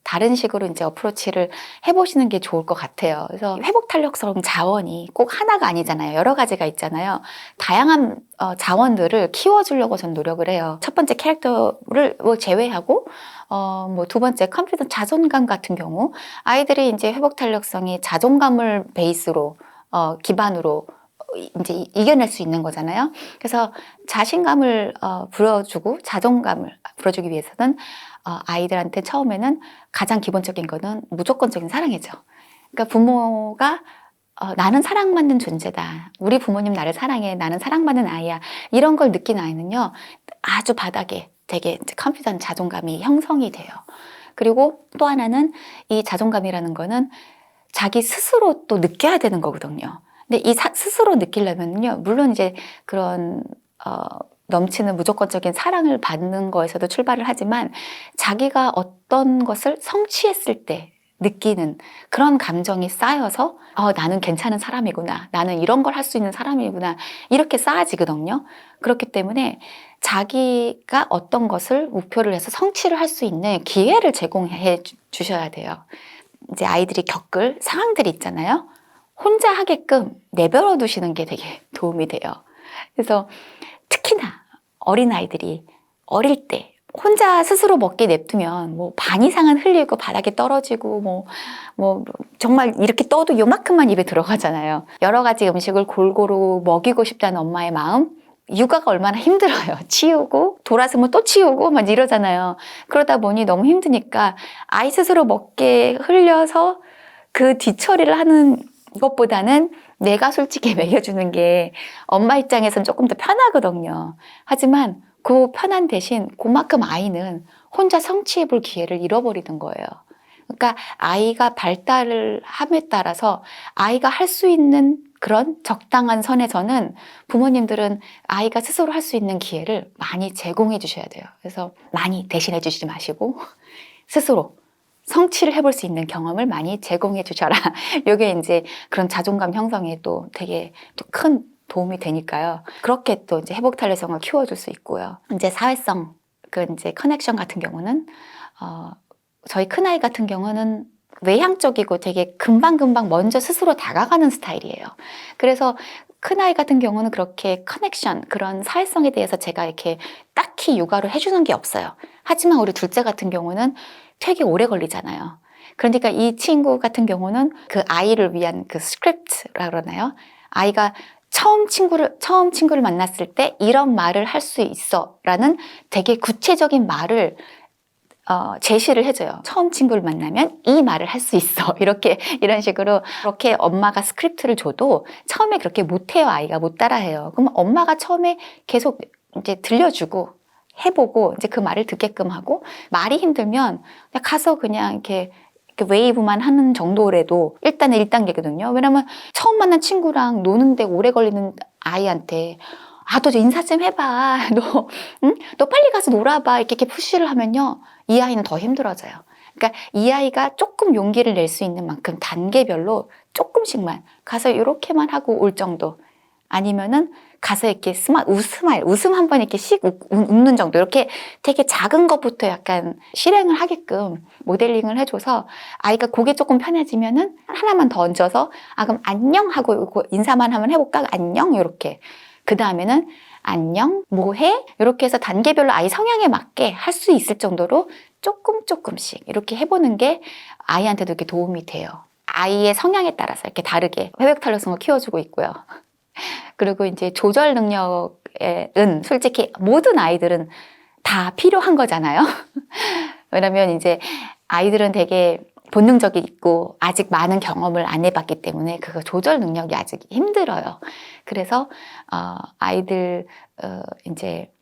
다른 식으로 이제 어프로치를 해보시는 게 좋을 것 같아요. 그래서 회복 탄력성 자원이 꼭 하나가 아니잖아요. 여러 가지가 있잖아요. 다양한 자원들을 키워주려고 저는 노력을 해요. 첫 번째 캐릭터를 제외하고 뭐 두 번째 컴퓨터 자존감 같은 경우 아이들이 이제 회복 탄력성이 자존감을 베이스로 기반으로 이제 이겨낼 수 있는 거잖아요. 그래서 자신감을 불어주고 자존감을 불어주기 위해서는 아이들한테 처음에는 가장 기본적인 거는 무조건적인 사랑이죠. 그러니까 부모가 나는 사랑받는 존재다. 우리 부모님 나를 사랑해. 나는 사랑받는 아이야. 이런 걸 느낀 아이는요. 아주 바닥에 되게 이제 컴퓨터한 자존감이 형성이 돼요. 그리고 또 하나는 이 자존감이라는 거는 자기 스스로 또 느껴야 되는 거거든요. 근데 이 스스로 느끼려면요. 물론 이제 그런 넘치는 무조건적인 사랑을 받는 거에서도 출발을 하지만 자기가 어떤 것을 성취했을 때 느끼는 그런 감정이 쌓여서 나는 괜찮은 사람이구나. 나는 이런 걸 할 수 있는 사람이구나. 이렇게 쌓아지거든요. 그렇기 때문에 자기가 어떤 것을 목표를 해서 성취를 할 수 있는 기회를 제공해 주셔야 돼요. 이제 아이들이 겪을 상황들이 있잖아요. 혼자 하게끔 내버려 두시는 게 되게 도움이 돼요. 그래서 특히나 어린아이들이 어릴 때 혼자 스스로 먹게 냅두면 뭐 반 이상은 흘리고 바닥에 떨어지고 뭐 정말 이렇게 떠도 요만큼만 입에 들어가잖아요. 여러 가지 음식을 골고루 먹이고 싶다는 엄마의 마음, 육아가 얼마나 힘들어요. 치우고 돌아서면 또 치우고 막 이러잖아요. 그러다 보니 너무 힘드니까 아이 스스로 먹게 흘려서 그 뒤처리를 하는 것보다는 내가 솔직히 먹여주는 게 엄마 입장에선 조금 더 편하거든요. 하지만 그 편한 대신 그만큼 아이는 혼자 성취해 볼 기회를 잃어버리는 거예요. 그러니까 아이가 발달을 함에 따라서 아이가 할 수 있는 그런 적당한 선에서는 부모님들은 아이가 스스로 할 수 있는 기회를 많이 제공해 주셔야 돼요. 그래서 많이 대신해 주시지 마시고 스스로 성취를 해볼 수 있는 경험을 많이 제공해 주셔라. 이게 이제 그런 자존감 형성에 또 되게 또 큰 도움이 되니까요. 그렇게 또 이제 회복 탄력성을 키워줄 수 있고요. 이제 사회성, 그 이제 커넥션 같은 경우는 저희 큰아이 같은 경우는 외향적이고 되게 금방금방 먼저 스스로 다가가는 스타일이에요. 그래서 큰아이 같은 경우는 그렇게 커넥션, 그런 사회성에 대해서 제가 이렇게 딱히 육아를 해주는 게 없어요. 하지만 우리 둘째 같은 경우는 되게 오래 걸리잖아요. 그러니까 이 친구 같은 경우는 그 아이를 위한 그 스크립트라 그러나요? 아이가 처음 친구를 만났을 때 이런 말을 할 수 있어 라는 되게 구체적인 말을 제시를 해줘요. 처음 친구를 만나면 이 말을 할 수 있어. 이런 식으로 그렇게 엄마가 스크립트를 줘도 처음에 그렇게 못해요. 아이가 못 따라해요. 그럼 엄마가 처음에 계속 이제 들려주고 해보고 이제 그 말을 듣게끔 하고 말이 힘들면 그냥 가서 그냥 이렇게 웨이브만 하는 정도라도 일단은 1단계거든요. 왜냐면 처음 만난 친구랑 노는데 오래 걸리는 아이한테 너 인사 좀 해봐. 응? 너 빨리 가서 놀아봐. 이렇게 푸시를 하면요. 이 아이는 더 힘들어져요. 그러니까 이 아이가 조금 용기를 낼 수 있는 만큼 단계별로 조금씩만 가서 이렇게만 하고 올 정도. 아니면은 가서 이렇게 웃음 한 번 이렇게 웃는 정도. 이렇게 되게 작은 것부터 약간 실행을 하게끔 모델링을 해줘서 아이가 그게 조금 편해지면은 하나만 더 얹어서 그럼 안녕 하고 인사만 한번 해볼까? 안녕 이렇게. 그 다음에는 안녕, 뭐해? 이렇게 해서 단계별로 아이 성향에 맞게 할 수 있을 정도로 조금씩 이렇게 해보는 게 아이한테도 이렇게 도움이 돼요. 아이의 성향에 따라서 이렇게 다르게 회복 탄력성을 키워주고 있고요. 그리고 이제 조절 능력은 솔직히 모든 아이들은 다 필요한 거잖아요. 왜냐면 이제 아이들은 되게 본능적이고 아직 많은 경험을 안 해봤기 때문에 그거 조절 능력이 아직 힘들어요. 그래서 아이들 이제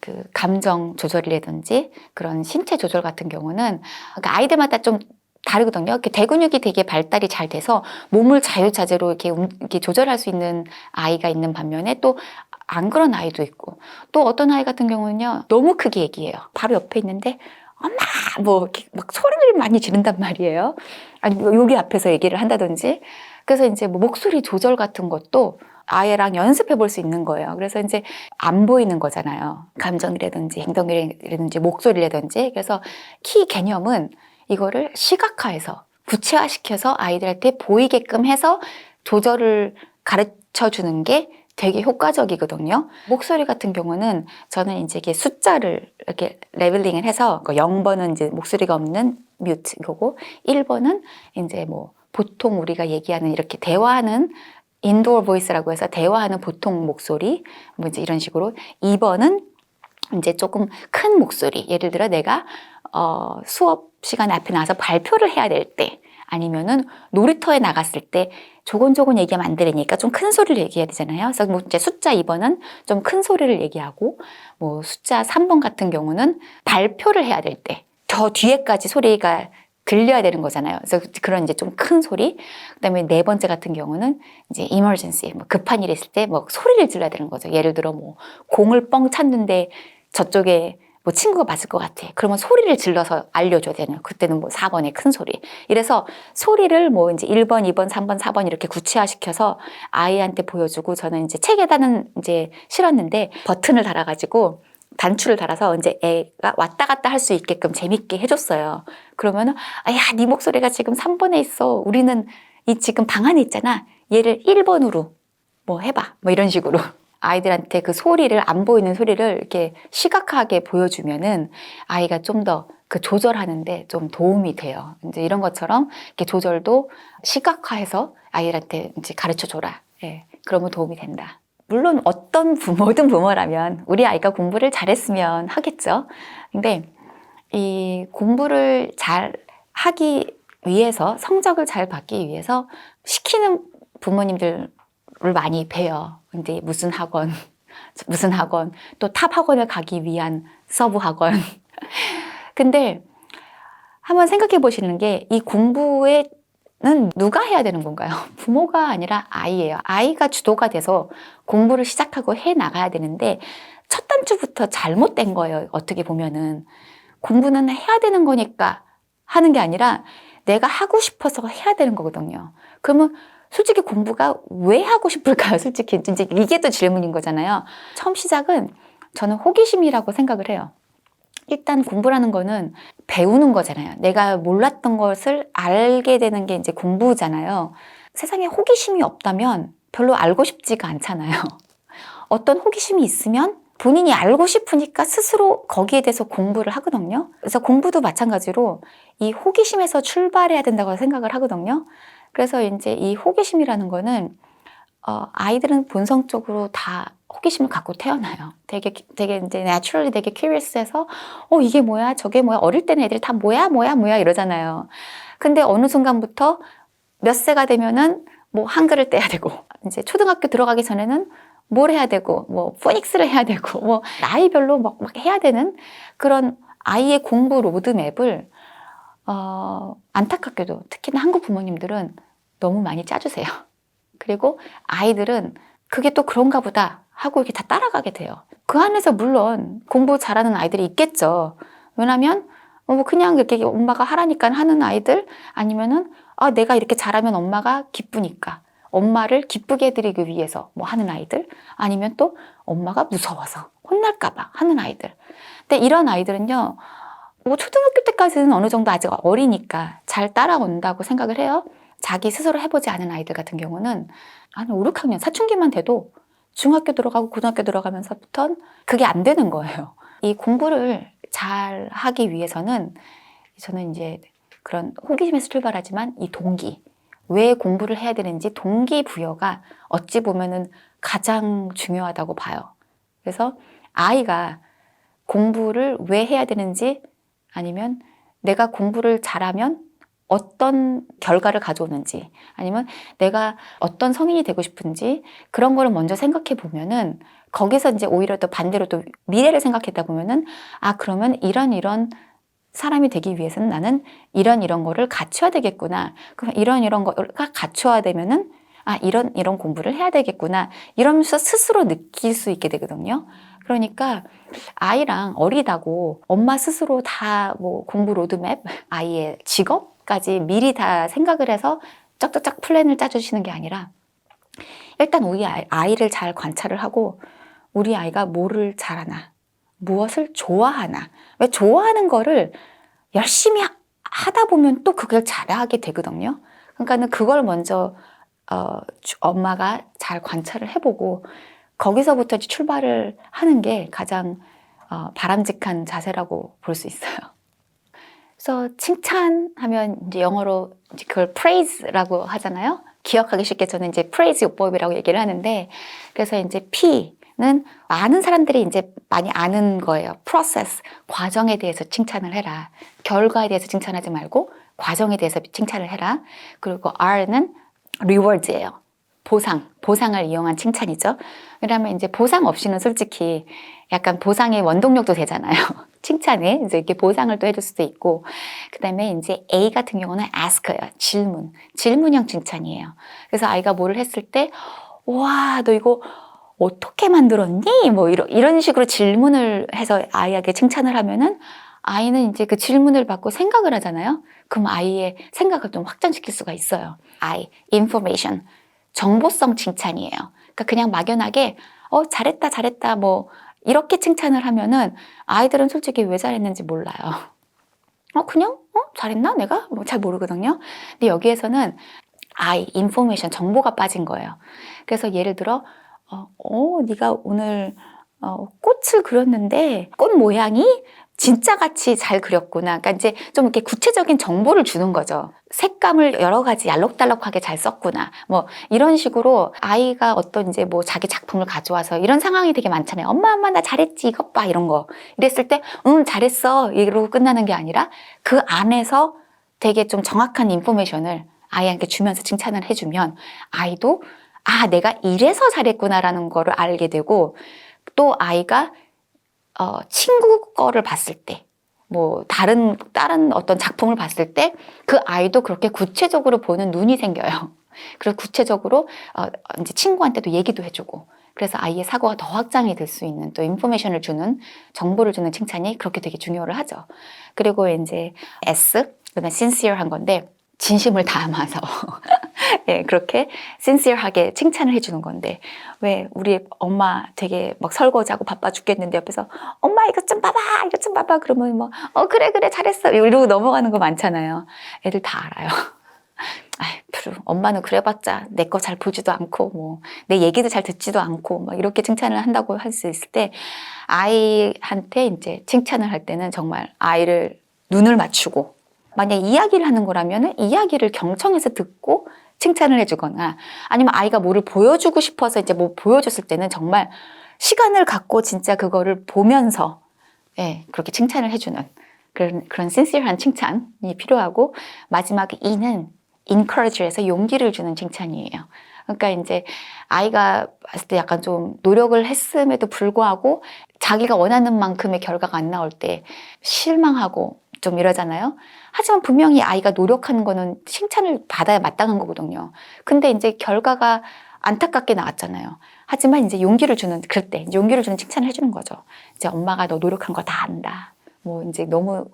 그 감정 조절이라든지 그런 신체 조절 같은 경우는 그러니까 아이들마다 좀 다르거든요. 이렇게 대근육이 되게 발달이 잘 돼서 몸을 자유자재로 이렇게 조절할 수 있는 아이가 있는 반면에 또 안 그런 아이도 있고 또 어떤 아이 같은 경우는요 너무 크게 얘기해요. 바로 옆에 있는데 엄마 뭐 이렇게 막 소리를 많이 지른단 말이에요. 아니 여기 앞에서 얘기를 한다든지. 그래서 이제 뭐 목소리 조절 같은 것도 아이랑 연습해 볼 수 있는 거예요. 그래서 이제 안 보이는 거잖아요. 감정이라든지 행동이라든지 목소리라든지. 그래서 키 개념은 이거를 시각화해서 구체화시켜서 아이들한테 보이게끔 해서 조절을 가르쳐 주는 게 되게 효과적이거든요. 목소리 같은 경우는 저는 이제 이게 숫자를 이렇게 레벨링을 해서 0번은 이제 목소리가 없는 뮤트 이거고 1번은 이제 뭐 보통 우리가 얘기하는 이렇게 대화하는 인도어 보이스라고 해서 대화하는 보통 목소리 뭐 이제 이런 식으로 2번은 이제 조금 큰 목소리 예를 들어 내가 수업 시간 앞에 나와서 발표를 해야 될 때 아니면은 놀이터에 나갔을 때 조곤조곤 얘기하면 안 되니까 좀 큰 소리를 얘기해야 되잖아요. 그래서 뭐 이제 숫자 2번은 좀 큰 소리를 얘기하고 뭐 숫자 3번 같은 경우는 발표를 해야 될 때 더 뒤에까지 소리가 들려야 되는 거잖아요. 그래서 그런 이제 좀 큰 소리. 그다음에 네 번째 같은 경우는 이제 emergency, 뭐 급한 일이 있을 때 뭐 소리를 질러야 되는 거죠. 예를 들어 뭐 공을 뻥 찼는데 저쪽에 뭐 친구가 맞을 것 같아. 그러면 소리를 질러서 알려줘야 되는. 그때는 뭐 4번의 큰 소리. 이래서 소리를 뭐 이제 1번, 2번, 3번, 4번 이렇게 구체화시켜서 아이한테 보여주고 저는 이제 책에다는 이제 실었는데 버튼을 달아가지고 단추를 달아서 이제 애가 왔다 갔다 할 수 있게끔 재밌게 해줬어요. 그러면은 야, 네 목소리가 지금 3번에 있어. 우리는 이 지금 방 안에 있잖아. 얘를 1번으로 뭐 해봐. 뭐 이런 식으로. 아이들한테 그 소리를, 안 보이는 소리를 이렇게 시각화하게 보여주면은 아이가 좀 더 그 조절하는데 좀 도움이 돼요. 이제 이런 것처럼 이렇게 조절도 시각화해서 아이들한테 이제 가르쳐 줘라. 예, 그러면 도움이 된다. 물론 모든 부모라면 우리 아이가 공부를 잘했으면 하겠죠. 근데 이 공부를 잘 하기 위해서, 성적을 잘 받기 위해서 시키는 부모님들을 많이 봬요. 근데 무슨 학원, 또 탑 학원을 가기 위한 서브 학원. 근데 한번 생각해 보시는 게, 이 공부에는 누가 해야 되는 건가요? 부모가 아니라 아이예요. 아이가 주도가 돼서 공부를 시작하고 해 나가야 되는데 첫 단추부터 잘못된 거예요. 어떻게 보면은 공부는 해야 되는 거니까 하는 게 아니라 내가 하고 싶어서 해야 되는 거거든요. 그러면 솔직히 공부가 왜 하고 싶을까요? 솔직히 이제 이게 또 질문인 거잖아요. 처음 시작은 저는 호기심이라고 생각을 해요. 일단 공부라는 거는 배우는 거잖아요. 내가 몰랐던 것을 알게 되는 게 이제 공부잖아요. 세상에 호기심이 없다면 별로 알고 싶지가 않잖아요. 어떤 호기심이 있으면 본인이 알고 싶으니까 스스로 거기에 대해서 공부를 하거든요. 그래서 공부도 마찬가지로 이 호기심에서 출발해야 된다고 생각을 하거든요. 그래서 이제 이 호기심이라는 거는 아이들은 본성적으로 다 호기심을 갖고 태어나요. 되게 이제 naturally 되게 curious해서 이게 뭐야, 저게 뭐야. 어릴 때는 애들이 다 뭐야 이러잖아요. 근데 어느 순간부터 몇 세가 되면은 뭐 한글을 떼야 되고, 이제 초등학교 들어가기 전에는 뭘 해야 되고, 뭐 포닉스를 해야 되고, 뭐 나이별로 막 해야 되는 그런 아이의 공부 로드맵을 안타깝게도 특히나 한국 부모님들은 너무 많이 짜주세요. 그리고 아이들은 그게 또 그런가 보다 하고 이렇게 다 따라가게 돼요. 그 안에서 물론 공부 잘하는 아이들이 있겠죠. 왜냐면 뭐 그냥 이렇게 엄마가 하라니까 하는 아이들, 아니면은 내가 이렇게 잘하면 엄마가 기쁘니까 엄마를 기쁘게 해드리기 위해서 뭐 하는 아이들, 아니면 또 엄마가 무서워서 혼날까봐 하는 아이들. 근데 이런 아이들은요, 뭐 초등학교 때까지는 어느 정도 아직 어리니까 잘 따라온다고 생각을 해요. 자기 스스로 해보지 않은 아이들 같은 경우는 한 5, 6학년 사춘기만 돼도 중학교 들어가고 고등학교 들어가면서부터는 그게 안 되는 거예요. 이 공부를 잘 하기 위해서는 저는 이제 그런 호기심에서 출발하지만 이 동기, 왜 공부를 해야 되는지 동기부여가 어찌 보면은 가장 중요하다고 봐요. 그래서 아이가 공부를 왜 해야 되는지, 아니면 내가 공부를 잘하면 어떤 결과를 가져오는지, 아니면 내가 어떤 성인이 되고 싶은지, 그런 거를 먼저 생각해 보면은 거기서 이제 오히려 또 반대로 또 미래를 생각했다 보면은 그러면 이런 사람이 되기 위해서는 나는 이런 거를 갖춰야 되겠구나. 그럼 이런 거가 갖춰야 되면은 이런 공부를 해야 되겠구나. 이러면서 스스로 느낄 수 있게 되거든요. 그러니까 아이랑 어리다고 엄마 스스로 다 뭐 공부 로드맵, 아이의 직업까지 미리 다 생각을 해서 짝짝짝 플랜을 짜주시는 게 아니라, 일단 우리 아이를 잘 관찰을 하고 우리 아이가 뭐를 잘하나, 무엇을 좋아하나. 왜 좋아하는 거를 열심히 하다 보면 또 그걸 잘하게 되거든요. 그러니까는 그걸 먼저 엄마가 잘 관찰을 해보고 거기서부터 출발을 하는 게 가장 바람직한 자세라고 볼 수 있어요. 그래서 칭찬하면 이제 영어로 이제 그걸 praise라고 하잖아요. 기억하기 쉽게 저는 이제 praise 요법이라고 얘기를 하는데, 그래서 이제 P는 많은 사람들이 이제 많이 아는 거예요. process, 과정에 대해서 칭찬을 해라. 결과에 대해서 칭찬하지 말고 과정에 대해서 칭찬을 해라. 그리고 R는 reward예요. 보상을 이용한 칭찬이죠. 왜냐하면 이제 보상 없이는 솔직히 약간 보상의 원동력도 되잖아요. 칭찬에 이제 이렇게 보상을 또 해줄 수도 있고, 그 다음에 이제 A 같은 경우는 ask예요. 질문형 칭찬이에요. 그래서 아이가 뭐를 했을 때, 와, 너 이거 어떻게 만들었니? 뭐 이런 식으로 질문을 해서 아이에게 칭찬을 하면은 아이는 이제 그 질문을 받고 생각을 하잖아요. 그럼 아이의 생각을 좀 확장시킬 수가 있어요. information. 정보성 칭찬이에요. 그러니까 그냥 막연하게 잘했다 뭐 이렇게 칭찬을 하면은 아이들은 솔직히 왜 잘했는지 몰라요. 그냥 잘했나 내가? 뭐 잘 모르거든요. 근데 여기에서는 information, 정보가 빠진 거예요. 그래서 예를 들어 네가 오늘 꽃을 그렸는데 꽃 모양이 진짜 같이 잘 그렸구나. 그러니까 이제 좀 이렇게 구체적인 정보를 주는 거죠. 색감을 여러 가지 알록달록하게 잘 썼구나. 뭐 이런 식으로 아이가 어떤 이제 뭐 자기 작품을 가져와서 이런 상황이 되게 많잖아요. 엄마 나 잘했지 이것 봐 이런 거. 이랬을 때 잘했어 이러고 끝나는 게 아니라 그 안에서 되게 좀 정확한 인포메이션을 아이한테 주면서 칭찬을 해주면 아이도 내가 이래서 잘했구나라는 거를 알게 되고 또 아이가 친구 거를 봤을 때, 뭐, 다른 어떤 작품을 봤을 때, 그 아이도 그렇게 구체적으로 보는 눈이 생겨요. 그래서 구체적으로, 이제 친구한테도 얘기도 해주고, 그래서 아이의 사고가 더 확장이 될 수 있는 또 인포메이션을 주는, 정보를 주는 칭찬이 그렇게 되게 중요를 하죠. 그리고 이제 S, 그다음에 sincere한 건데, 진심을 담아서 예, 그렇게 신시어하게 칭찬을 해주는 건데 왜 우리 엄마 되게 막 설거지하고 바빠 죽겠는데 옆에서 엄마 이것 좀 봐봐 이것 좀 봐봐 그러면 뭐 그래 잘했어 이러고 넘어가는 거 많잖아요. 애들 다 알아요. 엄마는 그래봤자 내 거 잘 보지도 않고 뭐 내 얘기도 잘 듣지도 않고 막 이렇게 칭찬을 한다고 할 수 있을 때 아이한테 이제 칭찬을 할 때는 정말 아이를 눈을 맞추고 만약 이야기를 하는 거라면 이야기를 경청해서 듣고 칭찬을 해주거나 아니면 아이가 뭐를 보여주고 싶어서 이제 뭐 보여줬을 때는 정말 시간을 갖고 진짜 그거를 보면서 그렇게 칭찬을 해주는 그런 신시어한 칭찬이 필요하고 마지막 E는 encourage에서 용기를 주는 칭찬이에요. 그러니까 이제 아이가 봤을 때 약간 좀 노력을 했음에도 불구하고 자기가 원하는 만큼의 결과가 안 나올 때 실망하고 좀 이러잖아요. 하지만 분명히 아이가 노력하는 거는 칭찬을 받아야 마땅한 거거든요. 근데 이제 결과가 안타깝게 나왔잖아요. 하지만 이제 용기를 주는, 그럴 때 용기를 주는 칭찬을 해주는 거죠. 이제 엄마가 너 노력한 거 다 안다. 뭐 이제 너무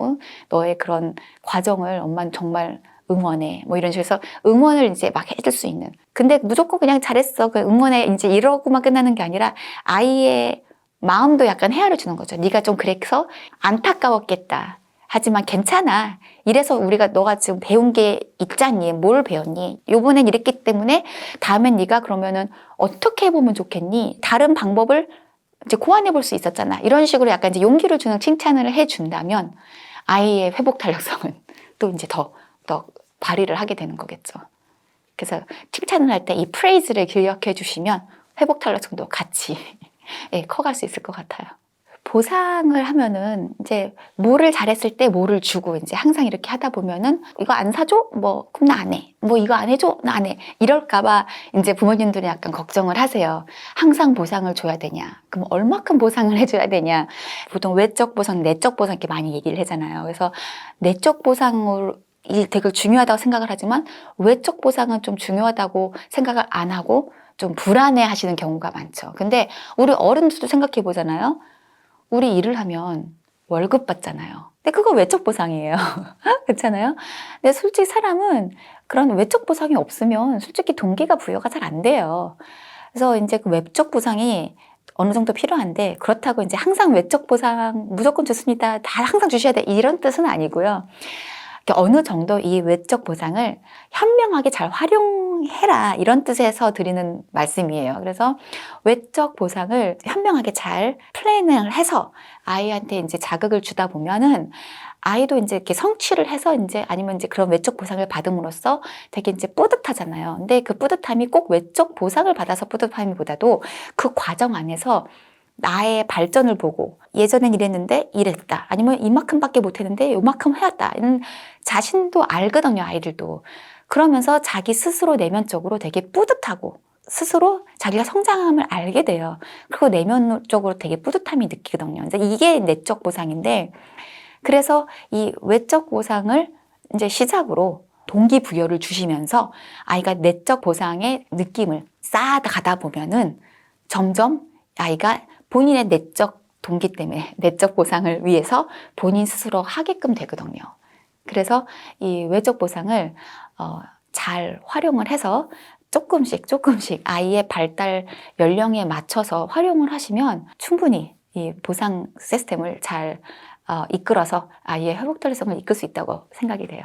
너의 그런 과정을 엄마는 정말 응원해. 뭐 이런 식으로 해서 응원을 이제 막 해줄 수 있는. 근데 무조건 그냥 잘했어. 그 응원해. 이제 이러고만 끝나는 게 아니라 아이의 마음도 약간 헤아려 주는 거죠. 네가 좀 그래서 안타까웠겠다. 하지만 괜찮아. 이래서 우리가 너가 지금 배운 게 있잖니. 뭘 배웠니? 요번엔 이랬기 때문에 다음엔 네가 그러면은 어떻게 해보면 좋겠니? 다른 방법을 이제 고안해 볼 수 있었잖아. 이런 식으로 약간 이제 용기를 주는 칭찬을 해준다면 아이의 회복 탄력성은 또 이제 더 발휘를 하게 되는 거겠죠. 그래서 칭찬을 할 때 이 프레이즈를 기억해 주시면 회복 탄력성도 같이 커갈 수 있을 것 같아요. 보상을 하면은 이제 뭐를 잘했을 때 뭐를 주고 이제 항상 이렇게 하다 보면은 이거 안 사줘? 뭐 그럼 나 안 해. 뭐 이거 안 해줘? 나 안 해. 이럴까봐 이제 부모님들이 약간 걱정을 하세요. 항상 보상을 줘야 되냐? 그럼 얼마큼 보상을 해줘야 되냐? 보통 외적 보상, 내적 보상 이렇게 많이 얘기를 하잖아요. 그래서 내적 보상을 되게 중요하다고 생각을 하지만 외적 보상은 좀 중요하다고 생각을 안 하고 좀 불안해 하시는 경우가 많죠. 근데 우리 어른들도 생각해 보잖아요. 우리 일을 하면 월급 받잖아요. 근데 그거 외적 보상이에요. 그렇잖아요? 근데 솔직히 사람은 그런 외적 보상이 없으면 솔직히 동기가 부여가 잘 안 돼요. 그래서 이제 그 외적 보상이 어느 정도 필요한데 그렇다고 이제 항상 외적 보상 무조건 좋습니다. 다 항상 주셔야 돼. 이런 뜻은 아니고요. 어느 정도 이 외적 보상을 현명하게 잘 활용해라 이런 뜻에서 드리는 말씀이에요. 그래서 외적 보상을 현명하게 잘 플래닝을 해서 아이한테 이제 자극을 주다 보면은 아이도 이제 이렇게 성취를 해서 이제 아니면 이제 그런 외적 보상을 받음으로써 되게 이제 뿌듯하잖아요. 근데 그 뿌듯함이 꼭 외적 보상을 받아서 뿌듯함이보다도 그 과정 안에서 나의 발전을 보고 예전엔 이랬는데 이랬다. 아니면 이만큼밖에 못했는데 요만큼 해왔다. 이런 자신도 알거든요, 아이들도. 그러면서 자기 스스로 내면적으로 되게 뿌듯하고 스스로 자기가 성장함을 알게 돼요. 그리고 내면적으로 되게 뿌듯함이 느끼거든요. 이게 내적 보상인데 그래서 이 외적 보상을 이제 시작으로 동기부여를 주시면서 아이가 내적 보상의 느낌을 쌓아가다 보면은 점점 아이가 본인의 내적 동기 때문에 내적 보상을 위해서 본인 스스로 하게끔 되거든요. 그래서 이 외적 보상을 잘 활용을 해서 조금씩 아이의 발달 연령에 맞춰서 활용을 하시면 충분히 이 보상 시스템을 잘 이끌어서 아이의 회복 탄력성을 이끌 수 있다고 생각이 돼요.